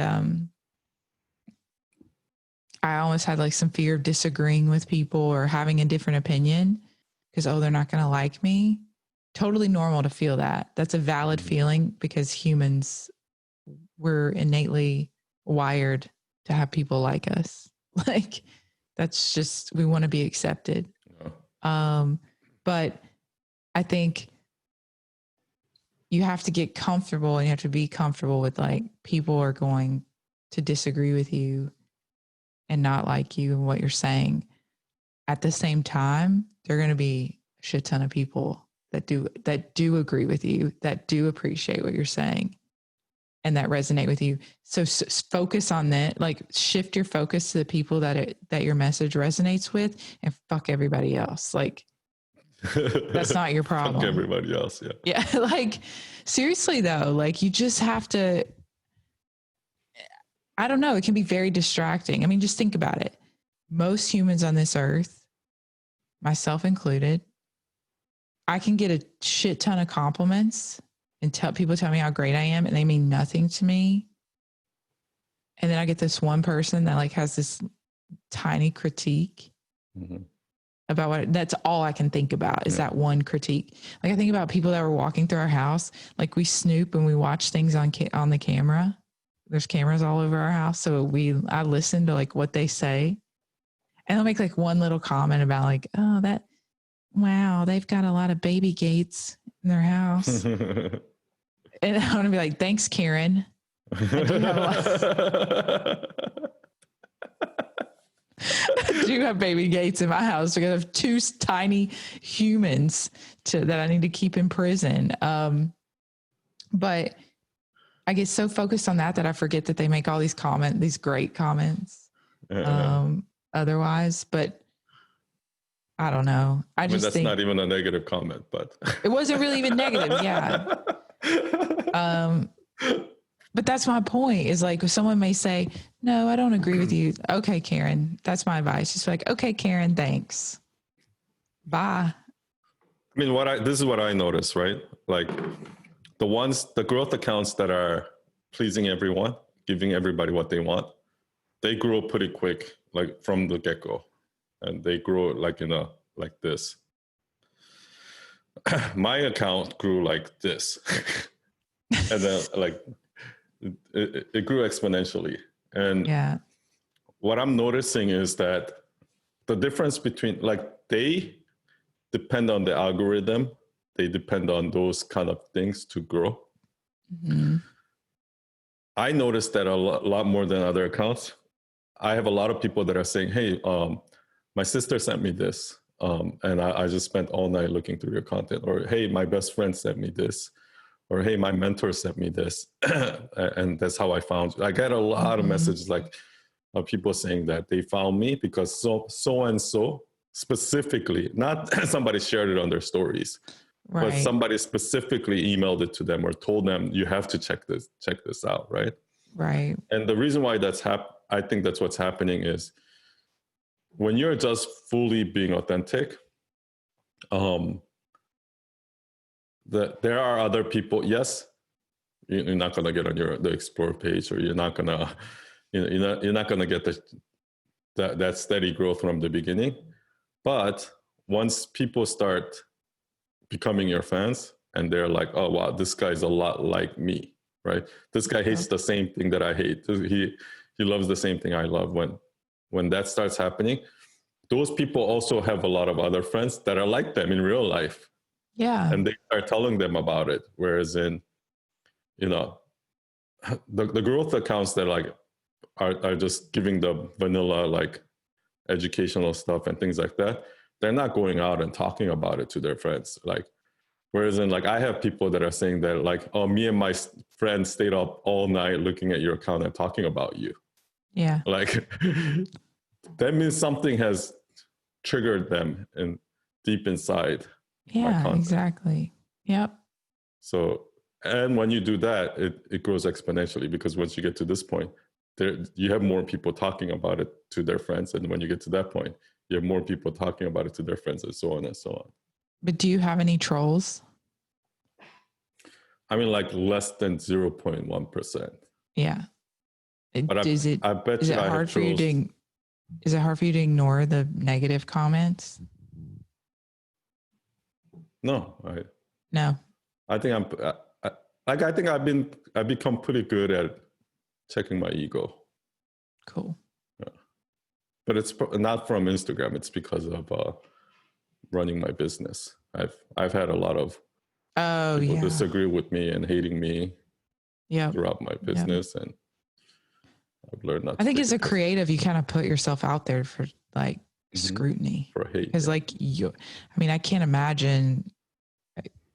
I almost had like some fear of disagreeing with people or having a different opinion because, oh, they're not going to like me. Totally normal to feel that. That's a valid feeling because humans, we're innately wired to have people like us. Like, that's just, we want to be accepted. But I think you have to get comfortable, and you have to be comfortable with like people are going to disagree with you and not like you and what you're saying. At the same time, there are going to be a shit ton of people that do agree with you, that do appreciate what you're saying, and that resonate with you. So focus on that. Like, shift your focus to the people that your message resonates with, and fuck everybody else. Like, that's not your problem. Fuck everybody else. Yeah. Yeah. Like, seriously though, like, you just have to, I don't know. It can be very distracting. I mean, just think about it. Most humans on this earth, myself included, I can get a shit ton of compliments and people tell me how great I am, and they mean nothing to me. And then I get this one person that like has this tiny critique about what, that's all I can think about is that one critique. Like, I think about people that were walking through our house. Like, we snoop and we watch things on the camera. There's cameras all over our house. So I listen to like what they say, and they'll make like one little comment about like, oh, wow, they've got a lot of baby gates in their house. And I want to be like, thanks, Karen. I do have baby gates in my house because I have two tiny humans that I need to keep in prison. But I get so focused on that I forget that they make all these great comments otherwise. But I don't know. I mean, that's not even a negative comment, but it wasn't really even negative. Yeah. But that's my point, is like, if someone may say, no, I don't agree with you. Okay, Karen, that's my advice. Just like, okay, Karen, thanks. Bye. I mean, this is what I noticed, right? Like, the growth accounts that are pleasing everyone, giving everybody what they want, they grow pretty quick like from the get-go, and they grow like like this. My account grew like this. And then like it grew exponentially. And Yeah. what I'm noticing is that the difference between, like, they depend on the algorithm, they depend on those kind of things to grow. Mm-hmm. I noticed that a lot more than other accounts. I have a lot of people that are saying, hey, my sister sent me this, and I just spent all night looking through your content. Or, hey, my best friend sent me this. Or, hey, my mentor sent me this. And that's how I found you. I get a lot of messages like people saying that they found me because so-and-so specifically, not somebody shared it on their stories, Right. but somebody specifically emailed it to them or told them, you have to check this out, right? Right. And the reason why I think that's what's happening is when you're just fully being authentic, there are other people. Yes, you're not gonna get on the explore page, or you're not gonna get that steady growth from the beginning. But once people start becoming your fans, and they're like, oh wow, this guy's a lot like me, right? This guy hates the same thing that I hate. He loves the same thing I love. When that starts happening, those people also have a lot of other friends that are like them in real life. Yeah. And they start telling them about it. Whereas in, the growth accounts that like are just giving the vanilla like educational stuff and things like that, they're not going out and talking about it to their friends. Like, whereas in, like, I have people that are saying that like, oh, me and my friends stayed up all night looking at your account and talking about you. Yeah. Like, that means something has triggered them and deep inside. Yeah, exactly. Yep. So, and when you do that, it grows exponentially, because once you get to this point, you have more people talking about it to their friends. And when you get to that point, you have more people talking about it to their friends, and so on and so on. But do you have any trolls? I mean, like less than 0.1%. Yeah. But I bet is it hard for you to ignore the negative comments? No, No. I think I've become pretty good at checking my ego. Cool. Yeah. But it's not from Instagram. It's because of running my business. I've had a lot of people disagree with me and hating me throughout my business, and I've learned not to. I think as a creative, you kind of put yourself out there for like scrutiny, for hate. Because I can't imagine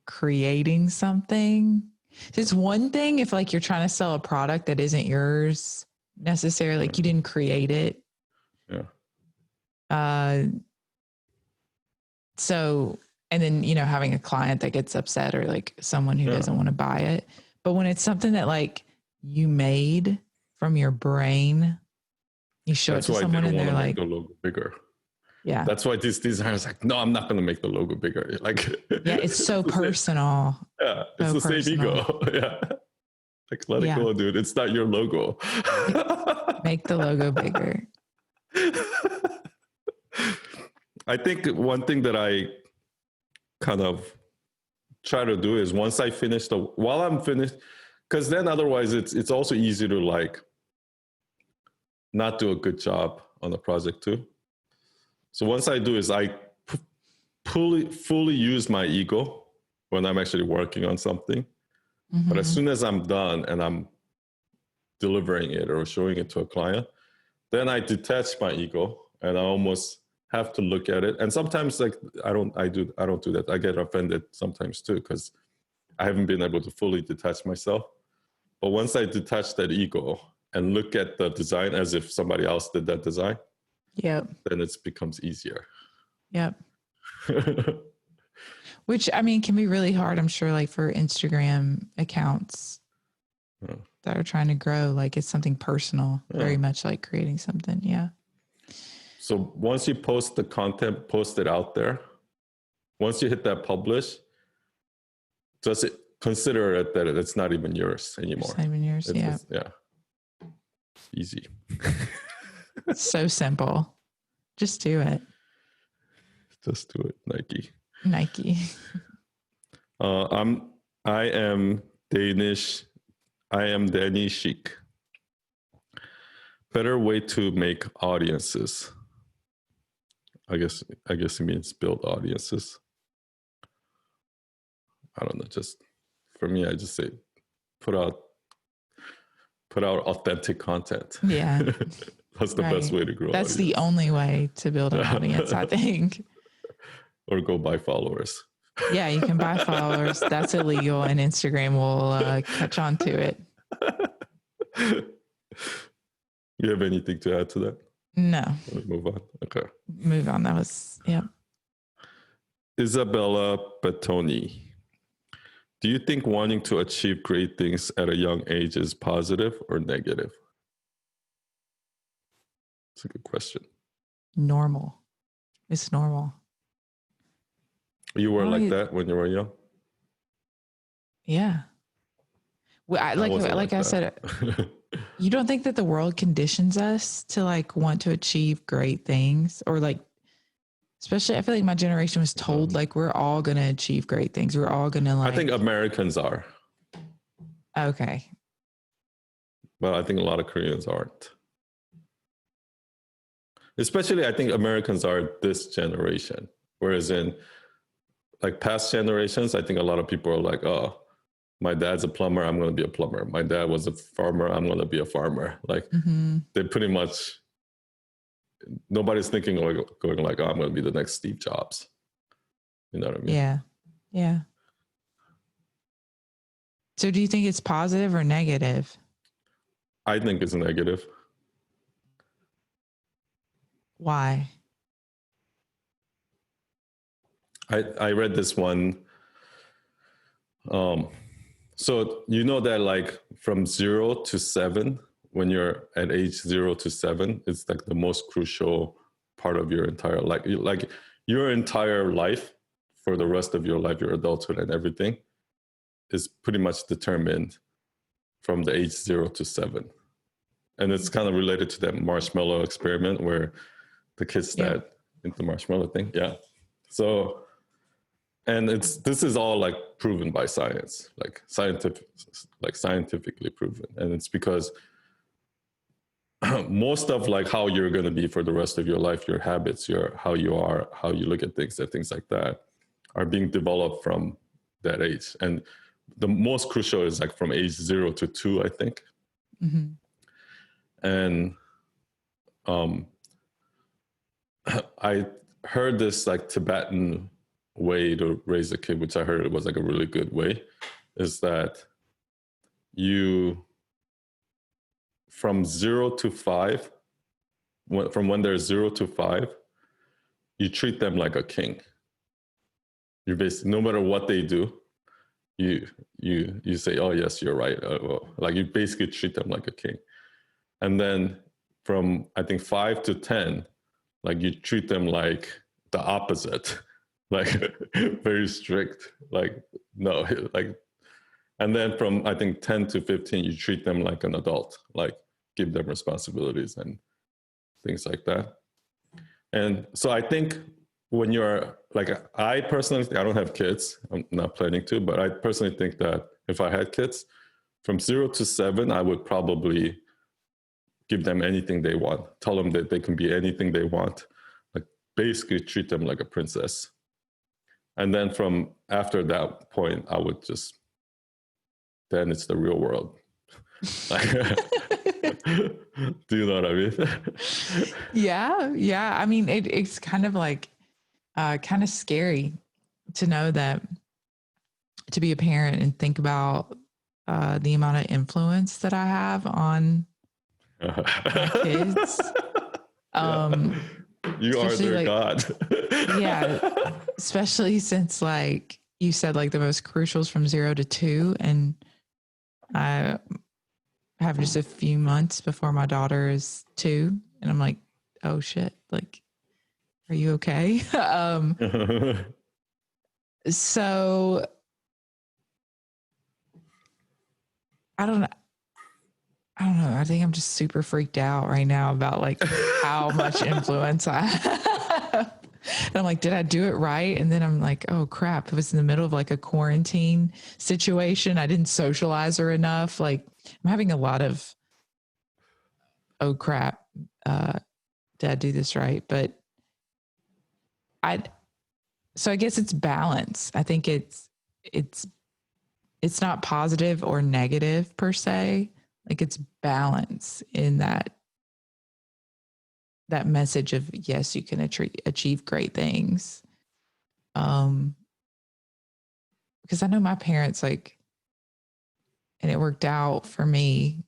creating something. It's one thing if like you're trying to sell a product that isn't yours necessarily, like you didn't create it. Yeah. So, and then, having a client that gets upset, or like someone who doesn't want to buy it. But when it's something that like you made from your brain, you show it to someone and they're like, make the logo bigger. Yeah. That's why these designers like, no, I'm not going to make the logo bigger. Like, yeah, it's so personal. Yeah, it's the same ego. Yeah. Like, let it go, dude. It's not your logo. Make the logo bigger. I think one thing that I kind of try to do is once I finish while I'm finished, because then otherwise it's also easy to like not do a good job on the project too. So once I do is I fully use my ego when I'm actually working on something. Mm-hmm. But as soon as I'm done and I'm delivering it or showing it to a client, then I detach my ego and I almost have to look at it. And sometimes like I don't do that. I get offended sometimes too, because I haven't been able to fully detach myself. But once I detach that ego and look at the design as if somebody else did that design, then it becomes easier. Yep. Which, I mean, can be really hard, I'm sure, like for Instagram accounts that are trying to grow. Like it's something personal, very much like creating something. Yeah. So once you post the content, post it out there. Once you hit that publish, just consider it that it's not even yours anymore. It's not even yours. Yeah. Yeah. Easy. It's so simple. Just do it. Just do it, Nike. Nike. I am Danish. I am Danny Chic. Better way to make audiences. I guess it means build audiences. I don't know. Just for me, I just say put out authentic content. Yeah. That's the best way to grow. That's audience. the only way to build an audience, I think. Or go buy followers. Yeah, you can buy followers. That's illegal, and Instagram will catch on to it. You have anything to add to that? No. Let's move on. Okay. Move on. That was, yeah. Isabella Bettoni. Do you think wanting to achieve great things at a young age is positive or negative? It's a good question. Normal. It's normal. You were like that when you were young? Yeah. Well, I said, you don't think that the world conditions us to like want to achieve great things, or like, especially I feel like my generation was told like we're all going to achieve great things. We're all going to like. I think Americans are. Okay. But I think a lot of Koreans aren't. Especially I think Americans are this generation. Whereas in like past generations, I think a lot of people are like, oh, my dad's a plumber, I'm going to be a plumber. My dad was a farmer, I'm going to be a farmer. Like they pretty much, nobody's thinking going like, oh, I'm going to be the next Steve Jobs. You know what I mean? Yeah. Yeah. So do you think it's positive or negative? I think it's negative. Why? I read this one. So you know that like from 0 to 7, when you're at age 0 to 7, it's like the most crucial part of your entire life. Like your entire life for the rest of your life, your adulthood and everything is pretty much determined from the age 0 to 7. And it's kind of related to that marshmallow experiment where the kids that into marshmallow thing. Yeah. So, and this is all like proven by science, like scientifically proven. And it's because most of like how you're going to be for the rest of your life, your habits, how you are, how you look at things and things like that are being developed from that age. And the most crucial is like from age 0 to 2, I think. Mm-hmm. And I heard this like Tibetan way to raise a kid, which I heard it was like a really good way, is that you, from 0 to 5, from when they're 0 to 5, you treat them like a king. You basically, no matter what they do, you say, oh yes, you're right. Well, like you basically treat them like a king. And then from I think 5 to 10, like you treat them like the opposite, like very strict, like no, like, and then from I think 10 to 15, you treat them like an adult, like give them responsibilities and things like that. And so I think when you're like, I personally, I don't have kids, I'm not planning to, but I personally think that if I had kids, from 0 to 7, I would probably give them anything they want, tell them that they can be anything they want, like basically treat them like a princess. And then from after that point, I would just, then it's the real world. Do you know what I mean? Yeah. I mean, it's kind of like, kind of scary to know that, to be a parent and think about the amount of influence that I have on my kids. You are their like, God. Yeah. Especially since like you said, like the most crucial is from 0 to 2. And I have just a few months before my daughter is 2. And I'm like, oh shit. Like, are you okay? So I don't know. I don't know. I think I'm just super freaked out right now about like how much influence I have. And I'm like, did I do it right? And then I'm like, oh crap, it was in the middle of like a quarantine situation. I didn't socialize her enough. Like I'm having a lot of, oh crap, did I do this right? But so I guess it's balance. I think it's not positive or negative per se. Like it's balance in that message of yes, you can achieve great things. Because I know my parents like, and it worked out for me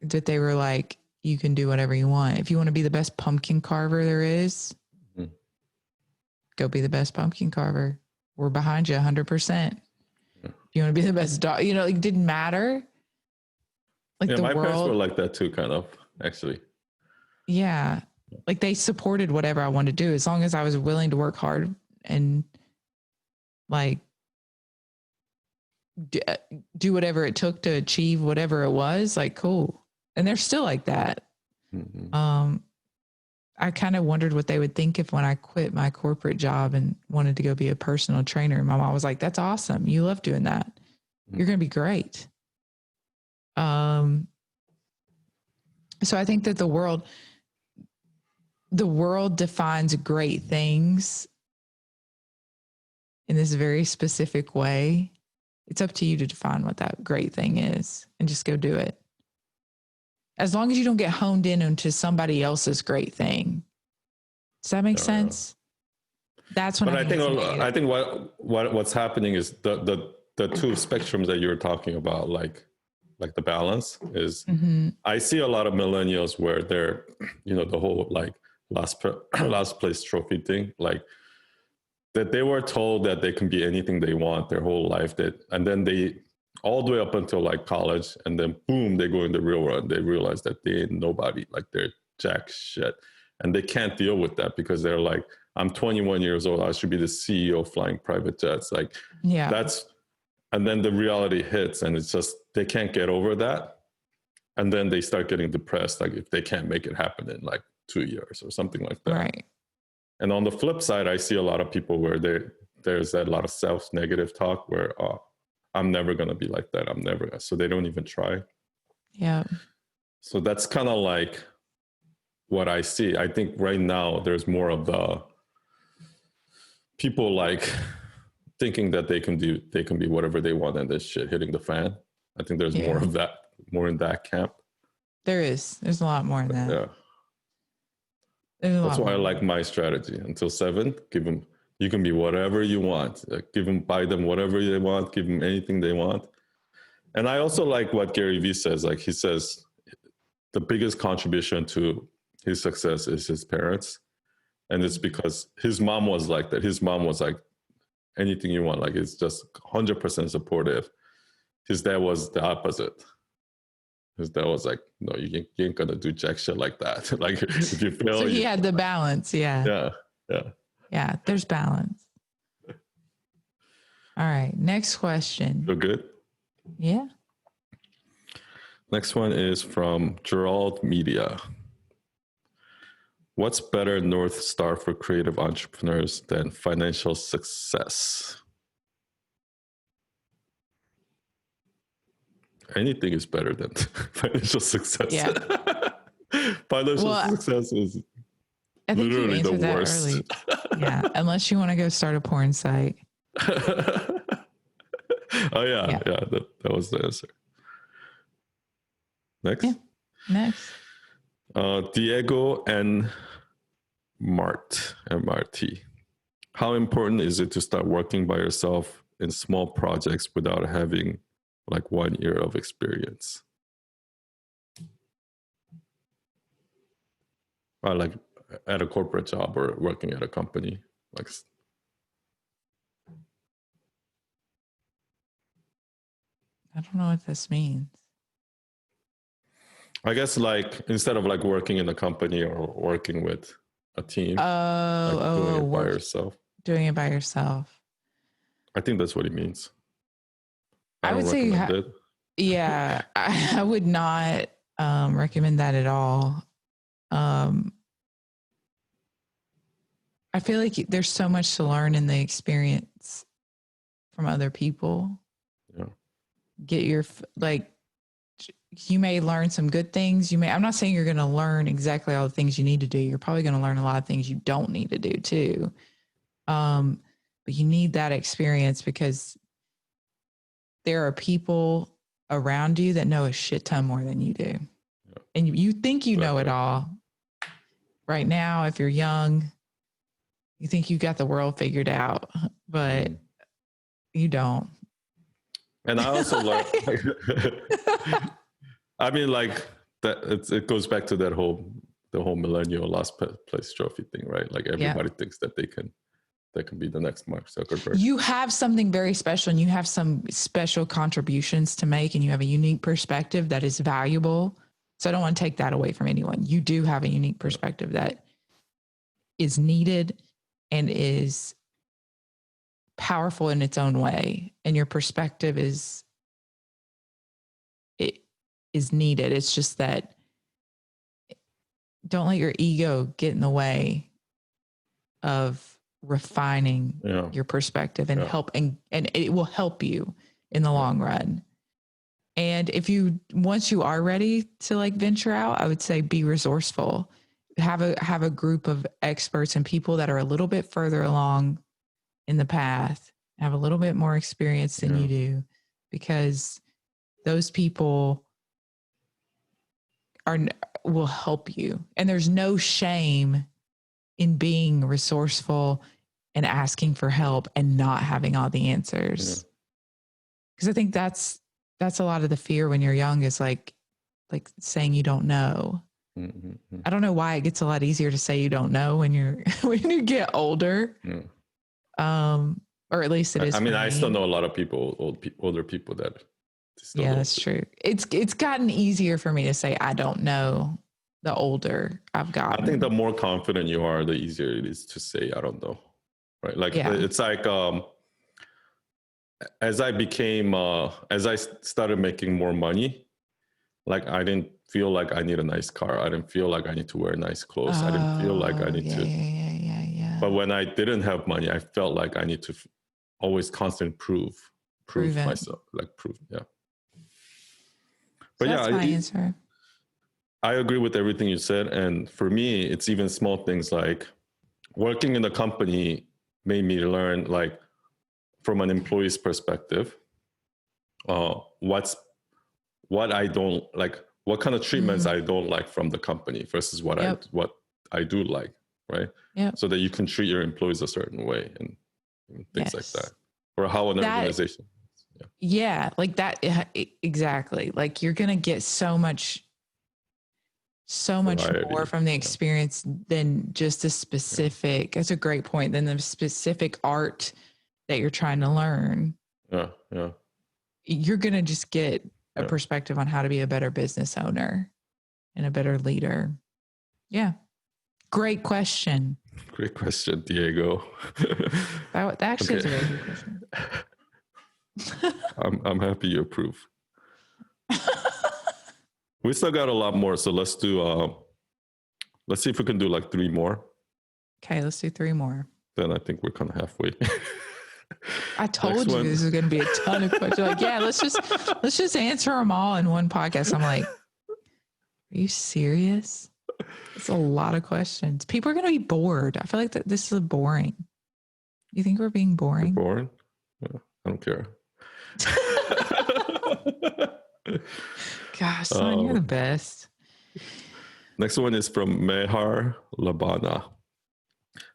that they were like, you can do whatever you want. If you want to be the best pumpkin carver there is, go be the best pumpkin carver. We're behind you 100%. If you want to be the best dog, you know, it didn't matter. Like the my world, parents were like that too, kind of, actually. yeah. Like they supported whatever I wanted to do as long as I was willing to work hard and like do whatever it took to achieve whatever it was, like cool. And they're still like that. I kind of wondered what they would think if when I quit my corporate job and wanted to go be a personal trainer. My mom was like, that's awesome. You love doing that. You're going to be great. So I think that the world defines great things in this very specific way. It's up to you to define what that great thing is and just go do it. As long as you don't get honed in onto somebody else's great thing. Does that make sense? That's when I think what's happening is the two spectrums that you're talking about, like the balance is, I see a lot of millennials where they're, you know, the whole like last place trophy thing, like that they were told that they can be anything they want their whole life, and then they all the way up until like college, and then boom, they go in the real world. They realize that they ain't nobody, like they're jack shit, and they can't deal with that because they're like, I'm 21 years old. I should be the CEO flying private jets. Like, and then the reality hits, and it's just they can't get over that, and then they start getting depressed, like if they can't make it happen in like 2 years or something like that. Right. And on the flip side, I see a lot of people where there's that lot of self-negative talk where, oh, I'm never going to be like that. I'm never. So they don't even try. Yeah. So that's kind of like what I see. I think right now there's more of the people like thinking that they can be whatever they want and this shit hitting the fan. I think there's more of that, more in that camp. There's a lot more in that. Yeah. That's why I like my strategy. Until 7, you can be whatever you want. Buy them whatever they want, give them anything they want. And I also like what Gary Vee says. Like he says, the biggest contribution to his success is his parents. And it's because his mom was like that. His mom was like, anything you want. Like it's just 100% supportive. His dad was the opposite. His dad was like, no, you ain't gonna do jack shit like that. Like if you fail. So he had the balance. Yeah. Yeah. There's balance. All right. Next question. Feel good? Yeah. Next one is from Gerald Media. What's better North Star for creative entrepreneurs than financial success? Anything is better than financial success. Yeah. Financial success is literally the worst. Early. Yeah. Unless you want to go start a porn site. Oh yeah. That was the answer. Next. Yeah. Next. Diego and MRT. How important is it to start working by yourself in small projects without having like 1 year of experience? Or like at a corporate job or working at a company. Like, I don't know what this means. I guess like instead of like working in a company or working with a team, doing it by yourself. Doing it by yourself. I think that's what he means. I would say Yeah, I would not recommend that at all. I feel like there's so much to learn in the experience from other people. Yeah. Get your like, you may learn some good things. I'm not saying you're going to learn exactly all the things you need to do. You're probably going to learn a lot of things you don't need to do too. But you need that experience because there are people around you that know a shit ton more than you do. Yeah. And you think you know it all. Right now, if you're young, you think you got the world figured out, but you don't. And I also like, I mean, like that. It goes back to the whole millennial last place trophy thing, right? Like everybody thinks that they can be the next Mark Zuckerberg. You have something very special, and you have some special contributions to make, and you have a unique perspective that is valuable. So I don't want to take that away from anyone. You do have a unique perspective that is needed and is powerful in its own way. And your perspective is needed. It's just that don't let your ego get in the way of refining your perspective and help, and it will help you in the long run. And once you are ready to like venture out, I would say be resourceful. Have a group of experts and people that are a little bit further along in the path, have a little bit more experience than you do, because those people will help you. And there's no shame in being resourceful and asking for help and not having all the answers. Because I think that's a lot of the fear when you're young, is like saying you don't know. Mm-hmm. I don't know why it gets a lot easier to say you don't know when you get older. Or at least it is. I mean, I still know a lot of people, older people that. That's true. It's gotten easier for me to say I don't know the older I've gotten. I think the more confident you are, the easier it is to say I don't know. Right? Like it's like as I started making more money, like I didn't feel like I need a nice car. I didn't feel like I need to wear nice clothes. I didn't feel like I need to. Yeah. But when I didn't have money, I felt like I need to always constantly prove myself, like prove. Yeah. But so that's my answer. I agree with everything you said. And for me, it's even small things like working in a company made me learn, like from an employee's perspective, what I don't like, what kind of treatments I don't like from the company versus what I do like, right? Yeah. So that you can treat your employees a certain way and things like that, or how an organization. Yeah, like that. Exactly. Like you're going to get so much more from the experience than just a specific, that's a great point, than the specific art that you're trying to learn. Yeah. You're going to just get a perspective on how to be a better business owner and a better leader. Yeah. Great question. Great question, Diego. That actually is a very good question. I'm happy you approve. We still got a lot more, so let's do. Let's see if we can do like 3 more. Okay, let's do 3 more. Then I think we're kind of halfway. I told you this is going to be a ton of questions. Like, let's just answer them all in one podcast. I'm like, are you serious? It's a lot of questions. People are going to be bored. I feel like this is boring. You think we're being boring? You're boring? Yeah, I don't care. Gosh, son, you're the best. Next one is from Mehar Labana.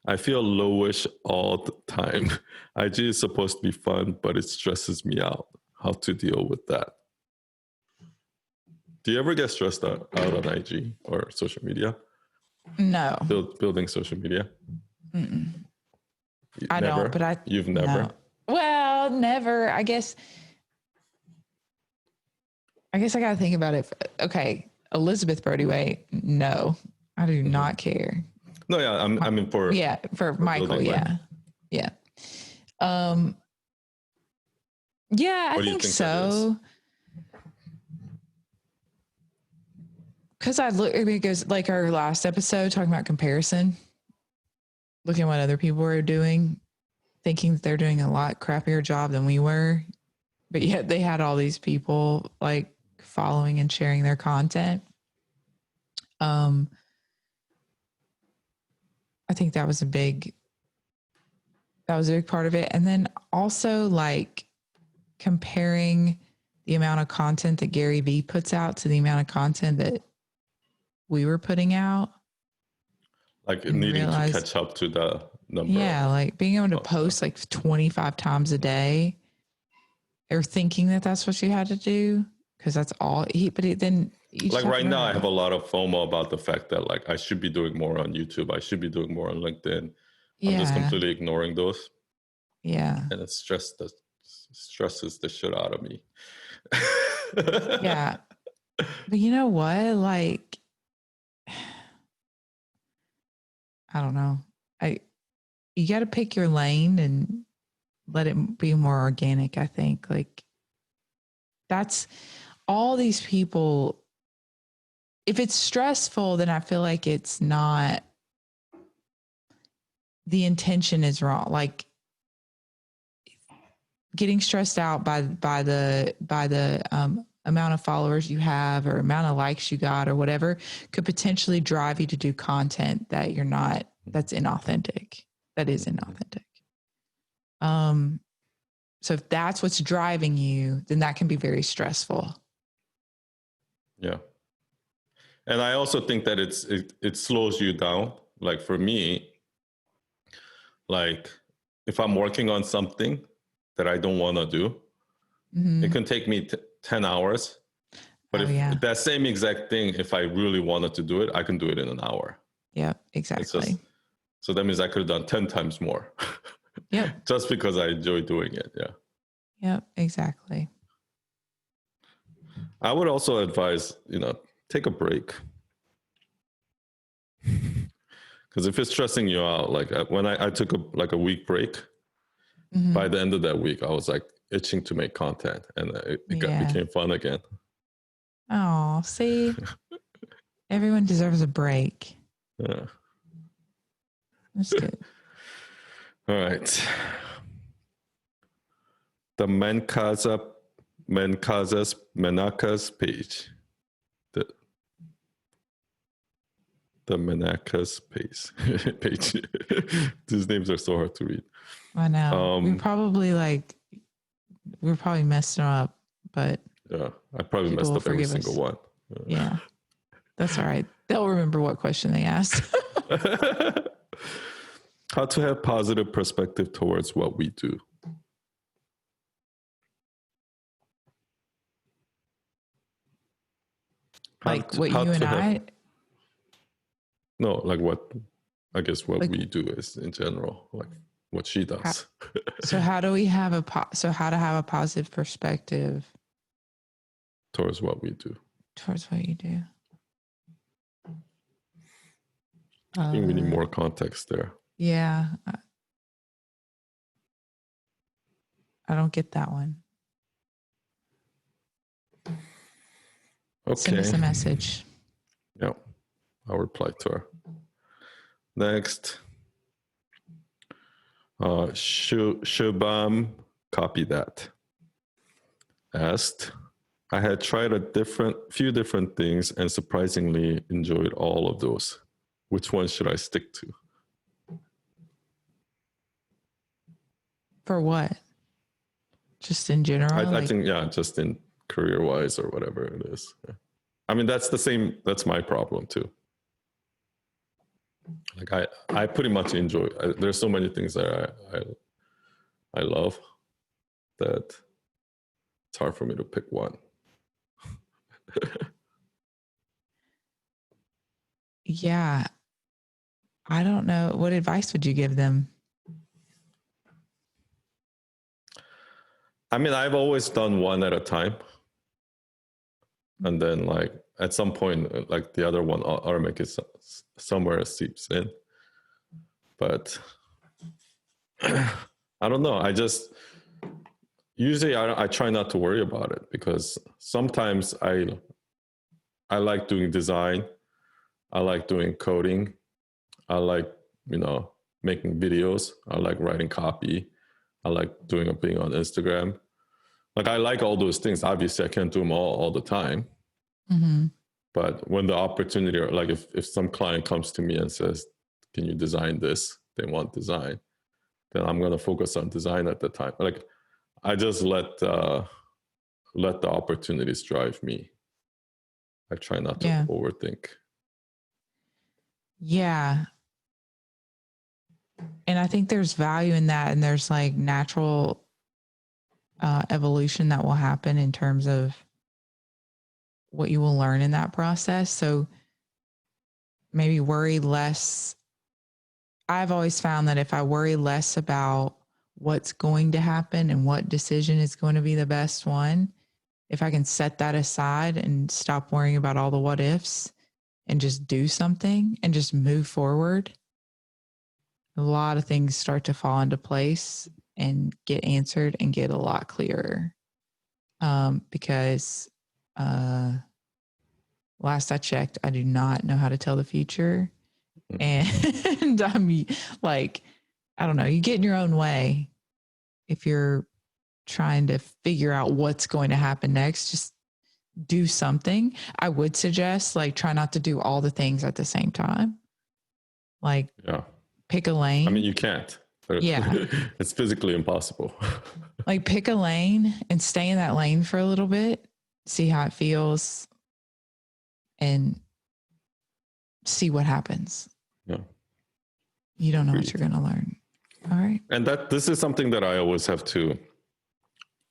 I feel lowish all the time. IG is supposed to be fun, but it stresses me out. How to deal with that? Do you ever get stressed out on IG or social media? No. Building social media? I don't, but You've never? No. Well, never. I guess I got to think about it. Okay. Elizabeth Brody Way. No, I do not care. No, yeah. I mean for Michael. Yeah. Yeah. Yeah, I think so. Because I look, I mean, it goes like our last episode talking about comparison, looking at what other people were doing, thinking that they're doing a lot crappier job than we were, but yet they had all these people like following and sharing their content. I think that was a big part of it. And then also like comparing the amount of content that Gary Vee puts out to the amount of content that we were putting out. Like needing to catch up to the number. Yeah, like being able to post like 25 times a day, or thinking that that's what you had to do because that's all he. But then like right now, I have a lot of FOMO about the fact that like I should be doing more on YouTube. I should be doing more on LinkedIn. Yeah. I'm just completely ignoring those. Yeah, and it stresses the shit out of me. Yeah, but you know what? Like, I don't know. You got to pick your lane and let it be more organic. I think like that's all these people. If it's stressful, then I feel like it's not. The intention is wrong. Like getting stressed out by the amount of followers you have or amount of likes you got or whatever could potentially drive you to do content that you're not. That's inauthentic. That is inauthentic. So if that's what's driving you, then that can be very stressful. Yeah. And I also think that it slows you down. Like for me, like if I'm working on something that I don't want to do, it can take me 10 hours. But that same exact thing, if I really wanted to do it, I can do it in an hour. Yeah, exactly. So that means I could have done 10 times more. Yeah. Just because I enjoy doing it. Yeah. Yep, exactly. I would also advise, take a break. Because if it's stressing you out, like when I took a week break, by the end of that week, I was like itching to make content and it became fun again. Oh, see, everyone deserves a break. Yeah. That's good. All right. The Menakas page. The Menakas page. These names are so hard to read. I know. We're probably messing up, but yeah, I probably messed up every single one. Yeah, that's all right. They'll remember what question they asked. How to have positive perspective towards what we do. No, like what we do is in general, like what she does. So how do we have how to have a positive perspective towards what we do? Towards what you do. I think we need more context there. Yeah. I don't get that one. Okay. Send us a message. Yeah, I'll reply to her. Next. Shubham, copy that. Asked, I had tried few different things and surprisingly enjoyed all of those. Which one should I stick to? For what? Just in general? I think, just in career-wise or whatever it is. Yeah. I mean, that's my problem too. Like I pretty much enjoy, there's so many things that I love that it's hard for me to pick one. Yeah. I don't know. What advice would you give them? I mean, I've always done one at a time. And then like at some point, like the other one automatically somewhere seeps in. But I don't know. Usually I try not to worry about it because sometimes I I like doing design. I like doing coding. I like, making videos. I like writing copy. I like being on Instagram. Like, I like all those things. Obviously, I can't do them all the time. Mm-hmm. But when the opportunity, or like if some client comes to me and says, can you design this? They want design. Then I'm going to focus on design at the time. Like, I just let the opportunities drive me. I try not to overthink. Yeah. And I think there's value in that. And there's like natural evolution that will happen in terms of what you will learn in that process. So maybe worry less. I've always found that if I worry less about what's going to happen and what decision is going to be the best one, if I can set that aside and stop worrying about all the what ifs and just do something and just move forward, a lot of things start to fall into place and get answered and get a lot clearer. Because last I checked, I do not know how to tell the future. And I'm like, I don't know, you get in your own way if you're trying to figure out what's going to happen next. Just do something. I would suggest like try not to do all the things at the same time. Like pick a lane. I mean, you can't. Yeah. It's physically impossible. Like pick a lane and stay in that lane for a little bit, see how it feels, and see what happens. Yeah. You don't know what you're going to learn. All right. And this is something that I always have to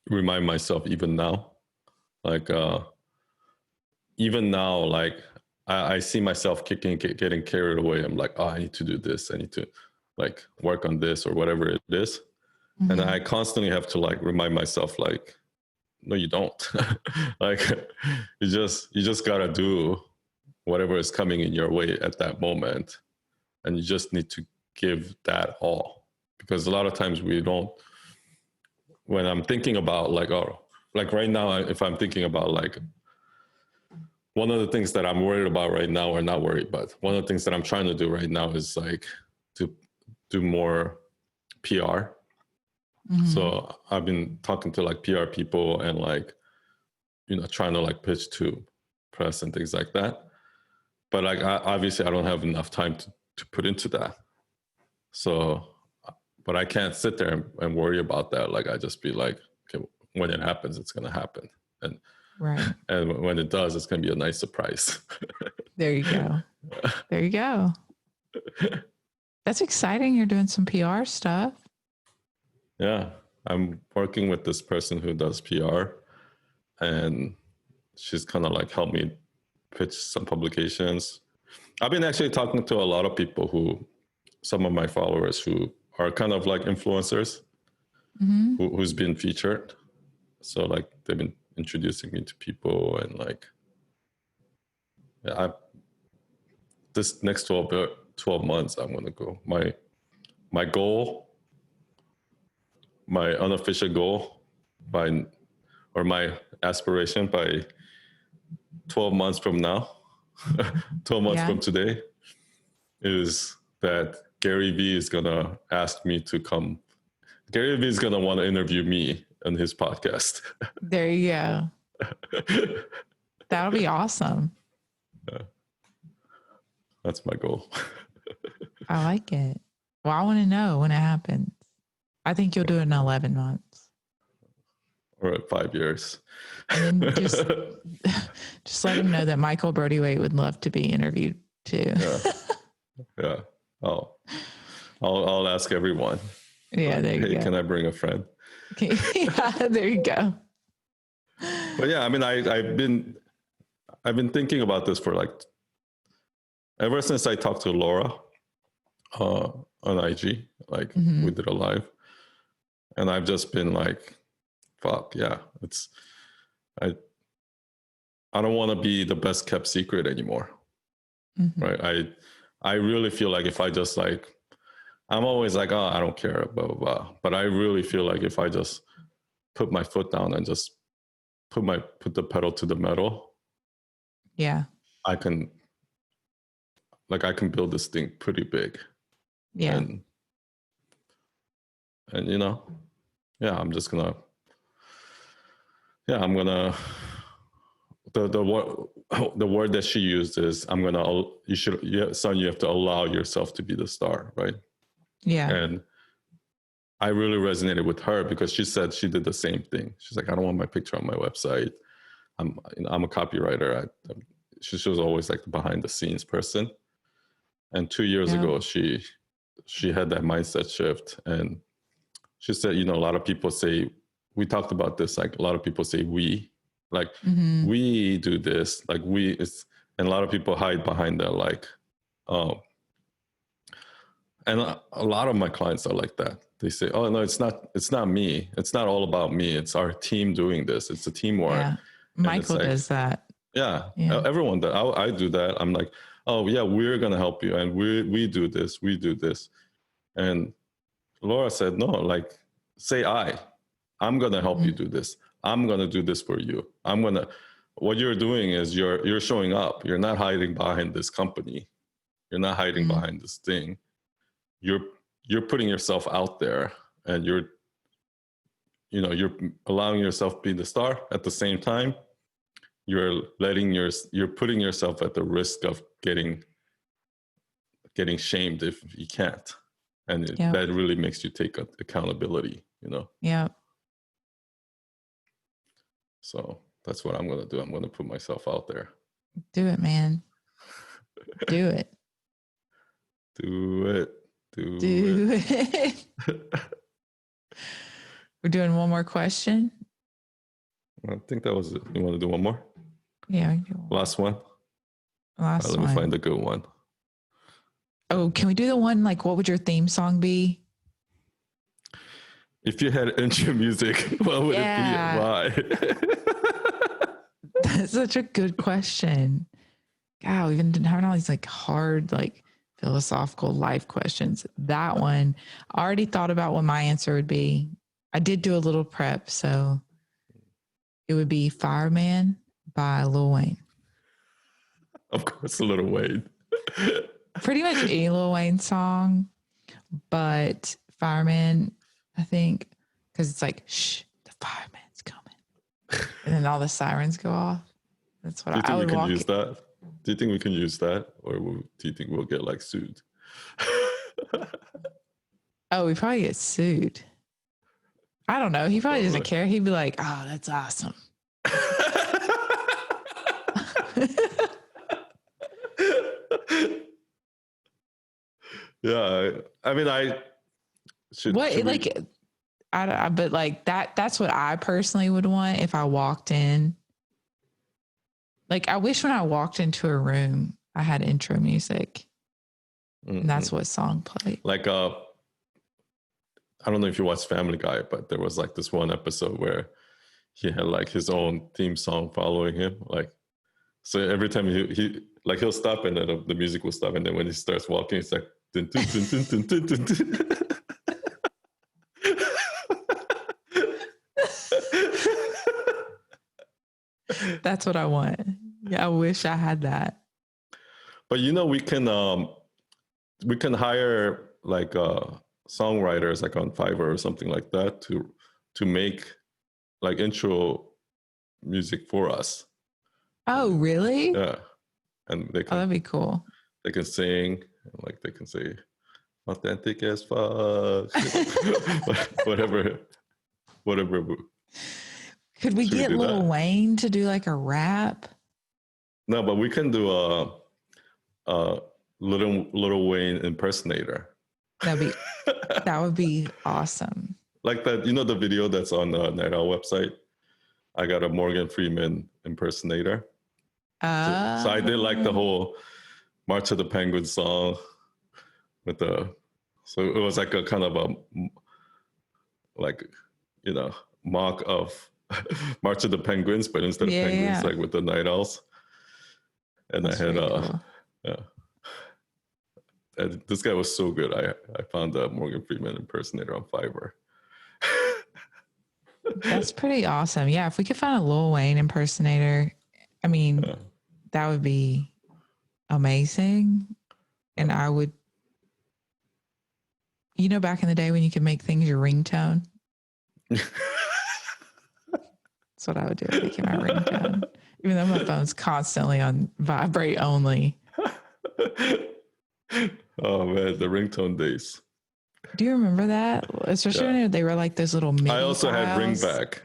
remind myself, even now. Like, even now, like I see myself getting carried away. I'm like, oh, I need to do this. I need to like work on this or whatever it is. Mm-hmm. And I constantly have to like remind myself, like, no, you don't. Like, you just gotta do whatever is coming in your way at that moment. And you just need to give that all. Because a lot of times we don't, when I'm thinking about like, oh, like right now, if I'm thinking about like, one of the things that I'm worried about right now, or not worried, but one of the things that I'm trying to do right now is like to do more PR. Mm-hmm. So I've been talking to like PR people and like, trying to like pitch to press and things like that. But like, obviously I don't have enough time to put into that. So, but I can't sit there and worry about that. Like, I just be like, okay, when it happens, it's going to happen. And right. And when it does, it's going to be a nice surprise. There you go. There you go. That's exciting. You're doing some PR stuff. Yeah. I'm working with this person who does PR, and she's kind of like helped me pitch some publications. I've been actually talking to a lot of people some of my followers who are kind of like influencers, mm-hmm. who's been featured. So like they've been introducing me to people, and like, this next 12 months, I'm going to go. My goal, my unofficial goal or my aspiration by 12 months from now, 12 months from today, is that Gary Vee is going to ask me to come. Gary Vee is going to want to interview me on his podcast. There you go. That'll be awesome. Yeah. That's my goal. I like it. Well, I want to know when it happens. I think you'll do it in 11 months. Or 5 years. And then just let him know that Michael Brody-Waite would love to be interviewed too. Yeah. I'll ask everyone. Yeah, there you go. Can I bring a friend? Okay. Yeah, there you go. But yeah, I mean, I've been thinking about this for like, ever since I talked to Laura on IG, like mm-hmm. we did a live, and I've just been like, fuck yeah, I don't want to be the best kept secret anymore. Mm-hmm. Right? I really feel like if I just like, I'm always like, oh, I don't care, blah, blah, blah. But I really feel like if I just put my foot down and just put the pedal to the metal, Yeah. I can build this thing pretty big. Yeah. And you know, yeah, I'm gonna the word that she used is son, you have to allow yourself to be the star, right? Yeah. And I really resonated with her because she said she did the same thing. She's like, I don't want my picture on my website. I'm a copywriter. She was always like the behind the scenes person. And 2 years ago, she had that mindset shift. And she said, you know, a lot of people say, we talked about this, like a lot of people say we do this, like and a lot of people hide behind that, like, and a lot of my clients are like that. They say, oh no, it's not me. It's not all about me. It's our team doing this. It's a teamwork. Yeah. Michael does that. Yeah. Everyone does. I do that. I'm like, oh yeah, we're going to help you. And we do this. And Laura said, no, like say I'm going to help you do this. I'm going to do this for you. What you're doing is you're showing up. You're not hiding behind this company. You're not hiding behind this thing. You're putting yourself out there, and you're allowing yourself to be the star. At the same time, you're putting yourself at the risk of getting shamed if you can't. And that really makes you take accountability, you know? Yeah. So that's what I'm going to do. I'm going to put myself out there. Do it, man. Do it. Do it. Do it. We're doing one more question. I think that was it. You want to do one more? Yeah. Last one. Let me find a good one. Oh, can we do the one like, what would your theme song be? If you had intro music, what would it be and why? That's such a good question. God, we've been having all these like hard, like philosophical life questions. That one, I already thought about what my answer would be. I did do a little prep, so it would be Fireman by Lil Wayne. Of course, Lil Wayne. Pretty much any Lil Wayne song, but Fireman, I think, because it's like, shh, the fireman's coming. And then all the sirens go off. That's what I would walk. Use that? Do you think we can use that? Or do you think we'll get like sued? Oh, we probably get sued. I don't know. He probably doesn't care. He'd be like, oh, that's awesome. Yeah. I mean, but like that's what I personally would want if I walked in. Like, I wish when I walked into a room, I had intro music. And that's what song played. Like, I don't know if you watched Family Guy, but there was like this one episode where he had like his own theme song following him. Like, so every time he'll stop and then the music will stop. And then when he starts walking, it's like, dun, dun, dun, dun, dun, dun, dun, dun. That's what I want. Yeah, I wish I had that. But we can hire like songwriters like on Fiverr or something like that to make like intro music for us. Oh, really? Yeah. And they can, that'd be cool. They can sing, like they can say authentic as fuck. whatever. Could we get Lil Wayne to do like a rap? No, but we can do a Lil Wayne impersonator. That would be awesome. Like that, the video that's on the Night Owl website. I got a Morgan Freeman impersonator. So I did like the whole March of the Penguins song so it was like a kind of a mock of March of the Penguins, but instead of penguins, like with the night owls. And that's I had cool. And this guy was so good. I found a Morgan Freeman impersonator on Fiverr. That's pretty awesome. Yeah, if we could find a Lil Wayne impersonator, I mean, that would be amazing. And I would, you know, back in the day when you could make things your ringtone. That's what I would do. Make it my ringtone, even though my phone's constantly on vibrate only. Oh man, the ringtone days. Do you remember that? Especially when they were like those little mini I also had files. ringback.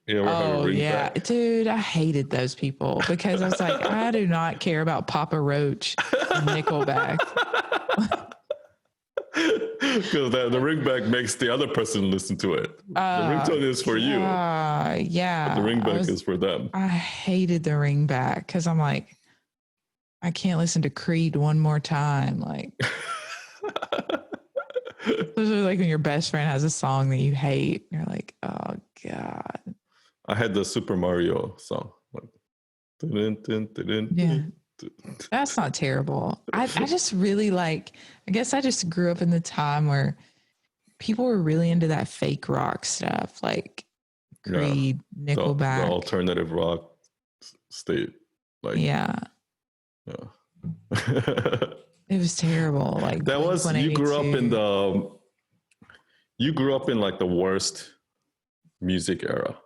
You ever had a Oh yeah, ringback? dude, I hated those people because I was like, I do not care about Papa Roach and Nickelback. Because the ringback makes the other person listen to it. The ringtone is for you. Yeah. The ringback is for them. I hated the ringback because I'm like, I can't listen to Creed one more time. Like, especially like when your best friend has a song that you hate. You're like, oh God. I had the Super Mario song. Like, Yeah. That's not terrible. I just really like, I guess I just grew up in the time where people were really into that fake rock stuff, like Creed, Nickelback. The alternative rock state. Like, yeah. It was terrible. Like that was, you grew up in like the worst music era.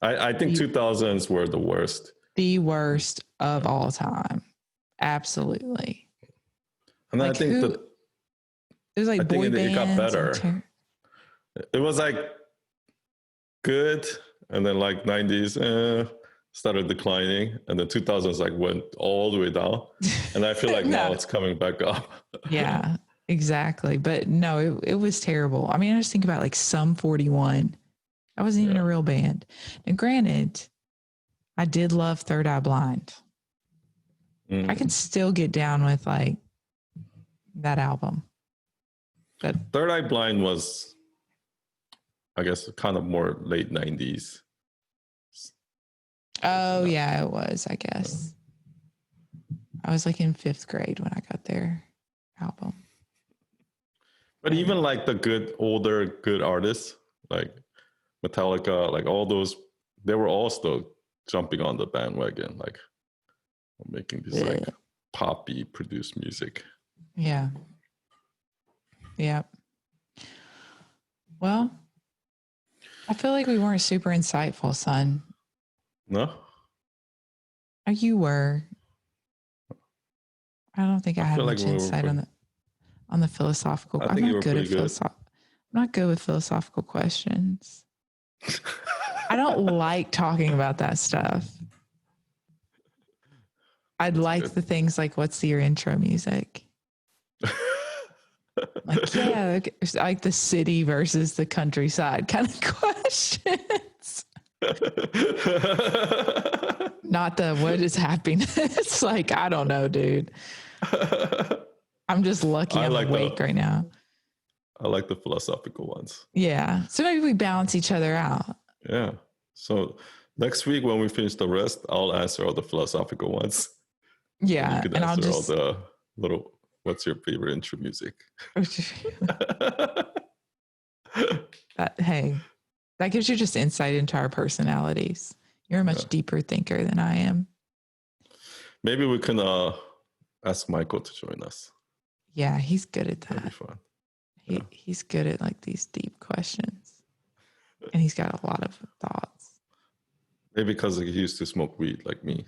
I think 2000s were the worst. The worst of all time. Absolutely. And like I think it was like boy bands. It got better. It was like good, and then like 90s started declining, and then 2000s like went all the way down. And I feel like now it's coming back up. Yeah, exactly. But no, it was terrible. I mean, I just think about like Sum 41. That wasn't even a real band. And granted, I did love Third Eye Blind. I can still get down with like that album. But Third Eye Blind was, I guess, kind of more late 90s. Oh yeah, it was, I guess. I was like in 5th grade when I got their album. But even like the good artists, like Metallica, like all those, they were all still jumping on the bandwagon, like making these like poppy produced music. Yeah. Yeah. Well, I feel like we weren't super insightful, son. No? Oh, you were. I don't think I had much insight on the philosophical. I'm not good at philosophical. I'm not good with philosophical questions. I don't like talking about that stuff. I'd like the things like, what's your intro music? Like, yeah, like the city versus the countryside kind of questions. Not the what is happiness. Like, I don't know, dude. I'm just lucky I'm awake right now. I like the philosophical ones. Yeah. So maybe we balance each other out. Yeah. So next week when we finish the rest, I'll answer all the philosophical ones. Yeah. And I'll just all the little, what's your favorite intro music? Hey, that gives you just insight into our personalities. You're a much deeper thinker than I am. Maybe we can ask Michael to join us. Yeah, he's good at that. That'd be fun. He's good at like these deep questions, and he's got a lot of thoughts. Maybe because he used to smoke weed like me.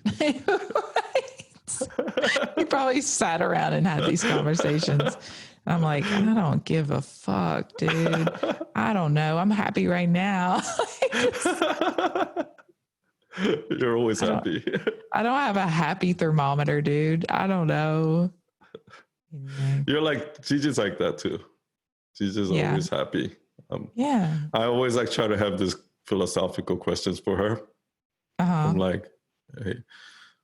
He probably sat around and had these conversations. And I'm like, I don't give a fuck, dude. I don't know. I'm happy right now. You're always happy. I don't have a happy thermometer, dude. I don't know. You're like, Gigi's like that too. Gigi's always happy. Yeah. I always like try to have these philosophical questions for her. I'm like, hey,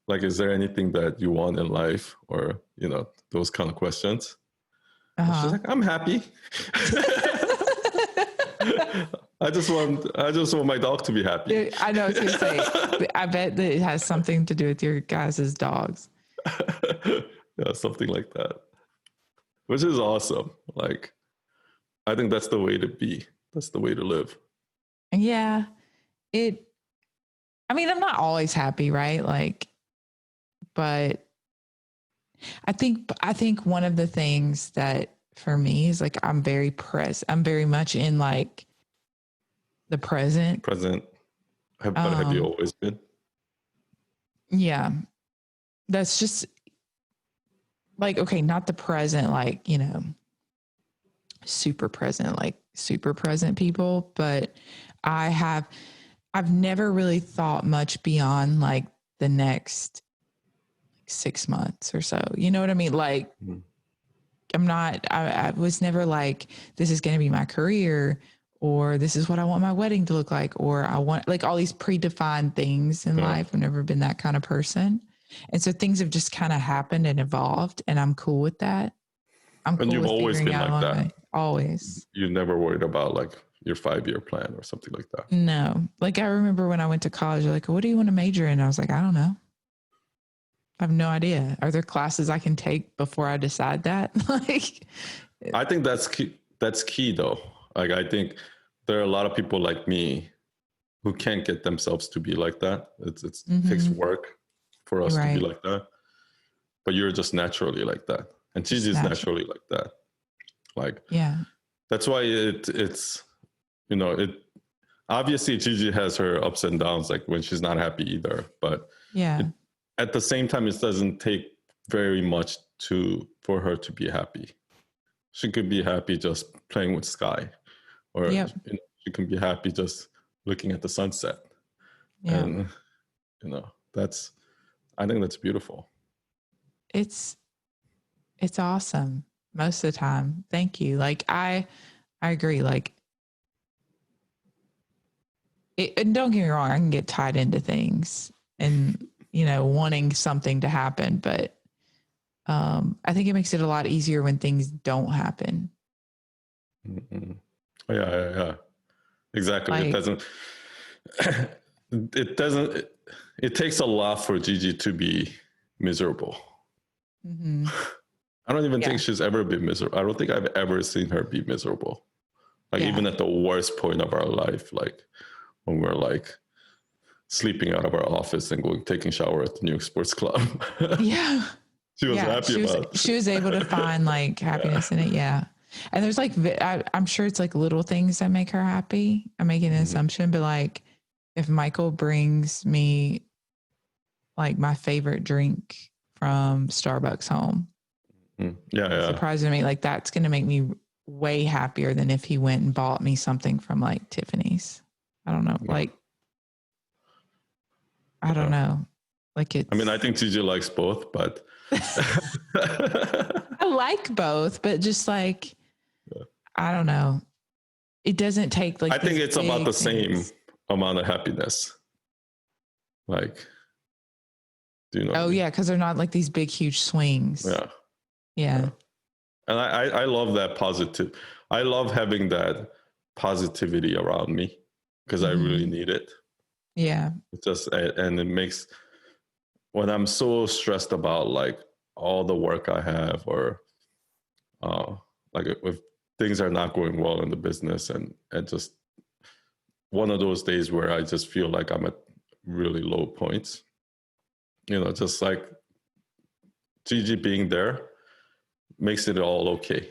like, is there anything that you want in life, or those kind of questions? She's like, I'm happy. I just want my dog to be happy. Dude, I know what you're saying. I bet that it has something to do with your guys' dogs. Yeah, something like that. Which is awesome. Like, I think that's the way to be. That's the way to live. Yeah. I'm not always happy, right? Like, but I think one of the things that for me is like I'm very much in like the present. Present. But have you always been? Yeah. That's just like, okay, not the present, like, you know, super present people, but I've never really thought much beyond like the next 6 months or so. You know what I mean? Like, I was never like, this is going to be my career, or this is what I want my wedding to look like, or I want like all these predefined things in life. I've never been that kind of person. And so things have just kind of happened and evolved, and I'm cool with that. I'm cool And you've with always figuring been out like my that. way. Always. You never worried about like your 5-year plan or something like that. No. Like I remember when I went to college, they're like, what do you want to major in? I was like, I don't know. I have no idea. Are there classes I can take before I decide that? Like, I think that's key. That's key though. Like I think there are a lot of people like me who can't get themselves to be like that. It takes work for us to be like that. But you're just naturally like that. And Gigi's naturally like that. Like, yeah. That's why it's, you know, it obviously Gigi has her ups and downs, like when she's not happy either. But yeah, at the same time, it doesn't take very much for her to be happy. She could be happy just playing with Sky, or you know, she can be happy just looking at the sunset. And you know, I think that's beautiful. It's awesome most of the time. Thank you. Like I agree. Like and don't get me wrong, I can get tied into things and, you know, wanting something to happen, but I think it makes it a lot easier when things don't happen. Mm-hmm. Yeah. Exactly. Like, it takes a lot for Gigi to be miserable. Mm-hmm. I don't even think she's ever been miserable. I don't think I've ever seen her be miserable. Like even at the worst point of our life, like when we're like sleeping out of our office and taking shower at the New York Sports Club. Yeah. She was happy about it. She was able to find like happiness in it. Yeah. And there's like, I'm sure it's like little things that make her happy. I'm making an assumption, but like if Michael brings me like my favorite drink from Starbucks home, surprising me, like that's going to make me way happier than if he went and bought me something from like Tiffany's. I don't know. Like, I don't know. Like it's, I mean, I think Gigi likes both, but I like both, but just like, I don't know. It doesn't take like, I think it's about the same amount of happiness. Like, do you know? Oh yeah. Cause they're not like these big, huge swings. Yeah. And I love that positive. I love having that positivity around me because I really need it. Yeah. And it makes, when I'm so stressed about like all the work I have, or like if things are not going well in the business, and just one of those days where I just feel like I'm at really low points, you know, just like Gigi being there makes it all okay.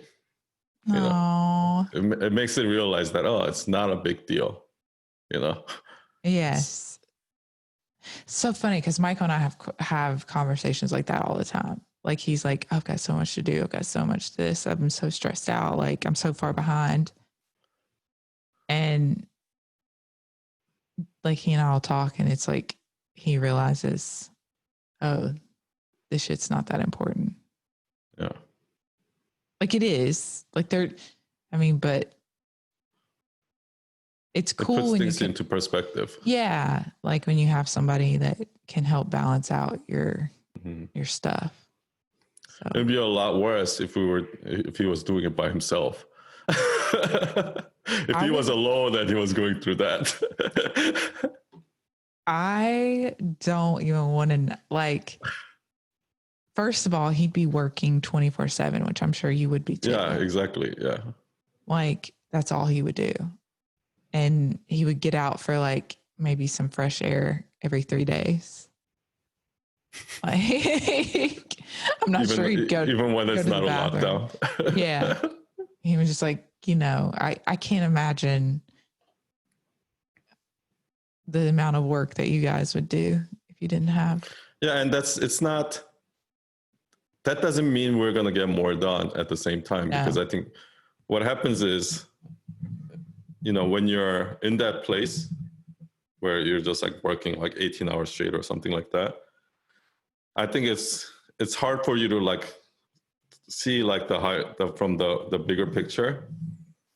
You know, it makes it realize that, it's not a big deal, you know? Yes. So funny because Michael and I have conversations like that all the time. Like he's like, I've got so much to do. I've got so much to this. I'm so stressed out. Like I'm so far behind. And like he and I'll talk, and it's like he realizes, oh, this shit's not that important. Yeah. Like it is. Like but it's cool. It puts things into perspective. Yeah. Like when you have somebody that can help balance out your stuff. So. It'd be a lot worse if he was doing it by himself. If he was alone and he was going through that. I don't even want to, like, first of all, he'd be working 24/7, which I'm sure you would be too. Yeah, exactly. Yeah. Like that's all he would do. And he would get out for like maybe some fresh air every 3 days. Like, I'm not sure he'd go. Even when it's to the not a bathroom. lockdown. Yeah. He was just like, I can't imagine the amount of work that you guys would do if you didn't have. Yeah, and that doesn't mean we're going to get more done at the same time, because I think what happens is, when you're in that place where you're just like working like 18 hours straight or something like that, I think it's hard for you to like see like from the bigger picture.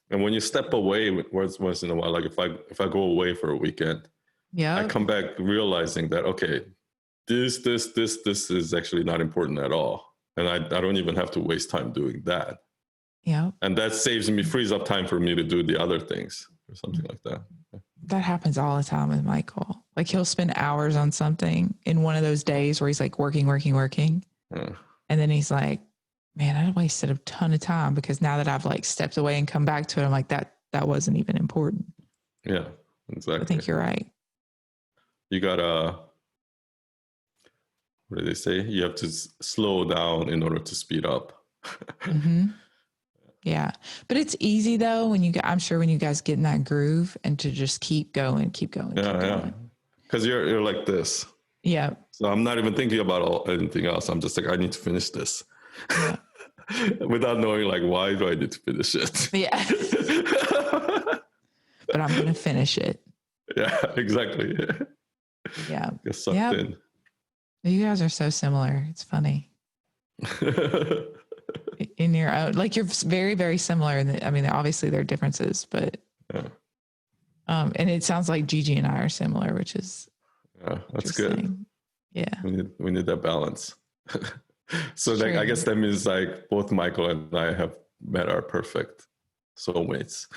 And when you step away once in a while, like if I go away for a weekend, I come back realizing that, okay, this is actually not important at all. And I don't even have to waste time doing that. Yeah. And that frees up time for me to do the other things or something like that. That happens all the time with Michael. Like he'll spend hours on something in one of those days where he's like working. Yeah. And then he's like, man, I wasted a ton of time because now that I've like stepped away and come back to it, I'm like, that wasn't even important. Yeah, exactly. I think you're right. You gotta, what do they say? You have to slow down in order to speed up. Mm-hmm. Yeah. But it's easy though, I'm sure when you guys get in that groove and to just keep going. Yeah. Because you're like this. Yeah. So I'm not even thinking about anything else. I'm just like, I need to finish this. Yeah. Without knowing like, why do I need to finish it? Yeah. But I'm going to finish it. Yeah, exactly. Yeah. Get sucked in. You guys are so similar. It's funny. In your own, like you're very, very similar. I mean, obviously there are differences, but and it sounds like Gigi and I are similar, which is that's good. Yeah, we need that balance. So like, I guess that means like both Michael and I have met our perfect soulmates.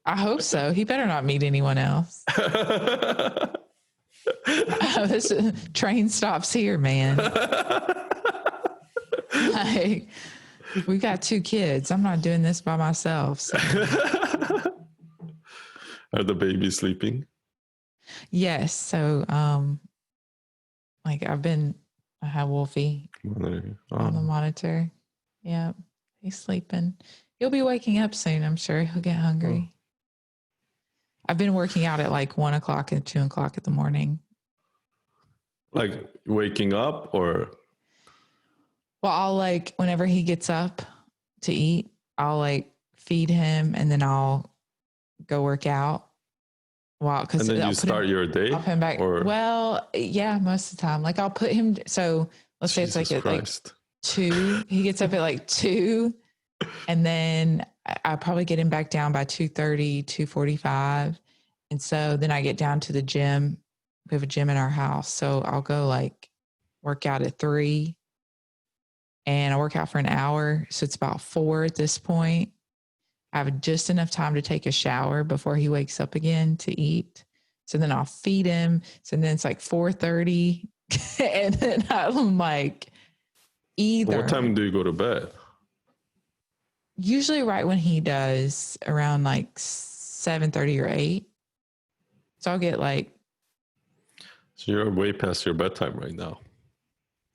I hope so. He better not meet anyone else. This train stops here, man. Like, we got 2 kids. I'm not doing this by myself. So. Are the babies sleeping? Yes. So, like I have Wolfie on the monitor. Yeah. He's sleeping. He'll be waking up soon. I'm sure he'll get hungry. I've been working out at like 1 o'clock and 2 o'clock in the morning. Like waking up or? Well, I'll like, whenever he gets up to eat, I'll like feed him and then I'll go work out. Wow. And then you start your day? I'll put him back. Or? Well, yeah, most of the time. Like I'll put him, so let's say it's like at like 2. He gets up at like 2 and then I probably get him back down by 2:30, 2:45. And so then I get down to the gym. We have a gym in our house. So I'll go like work out at 3 and I work out for an hour. So it's about 4 at this point. I have just enough time to take a shower before he wakes up again to eat. So then I'll feed him. So then it's like 4:30. And then I'm like, either. What time do you go to bed? Usually right when he does, around like 7:30 or 8. So I'll get like. So you're way past your bedtime right now.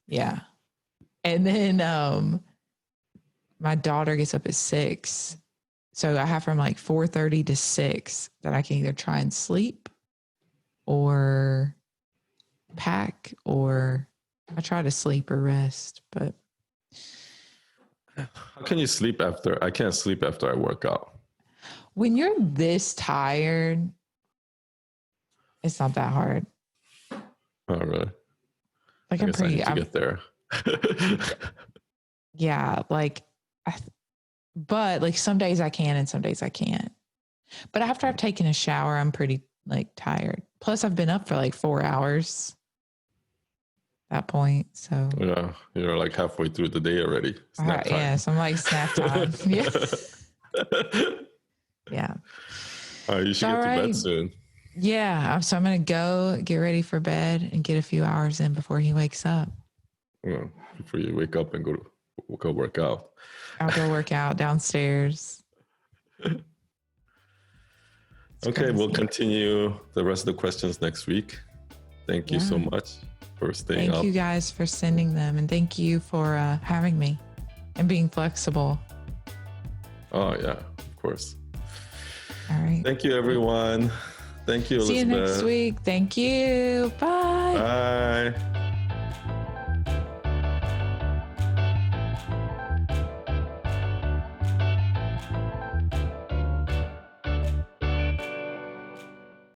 Yeah. And then my daughter gets up at 6. So I have from like 4:30 to 6 that I can either try and sleep or pack, or I try to sleep or rest. But how can you sleep after? I can't sleep after I work out. When you're this tired, it's not that hard. Oh, really? Like I need to get there. Yeah, like, but like some days I can and some days I can't. But after I've taken a shower, I'm pretty like tired. Plus, I've been up for like 4 hours at that point. So yeah, you're like halfway through the day already. Snap time. Yeah, so I'm like snap time. Yeah. Yeah. All right, you should get to bed soon. Yeah, so I'm gonna go get ready for bed and get a few hours in before he wakes up. Yeah, before you wake up and go work out. I'll go work out downstairs. Okay, we'll continue the rest of the questions next week. Thank you so much for staying up. Thank you guys for sending them, and thank you for having me and being flexible. Oh yeah, of course. All right. Thank you, everyone. Thank you, Elizabeth. See you next week. Thank you. Bye. Bye.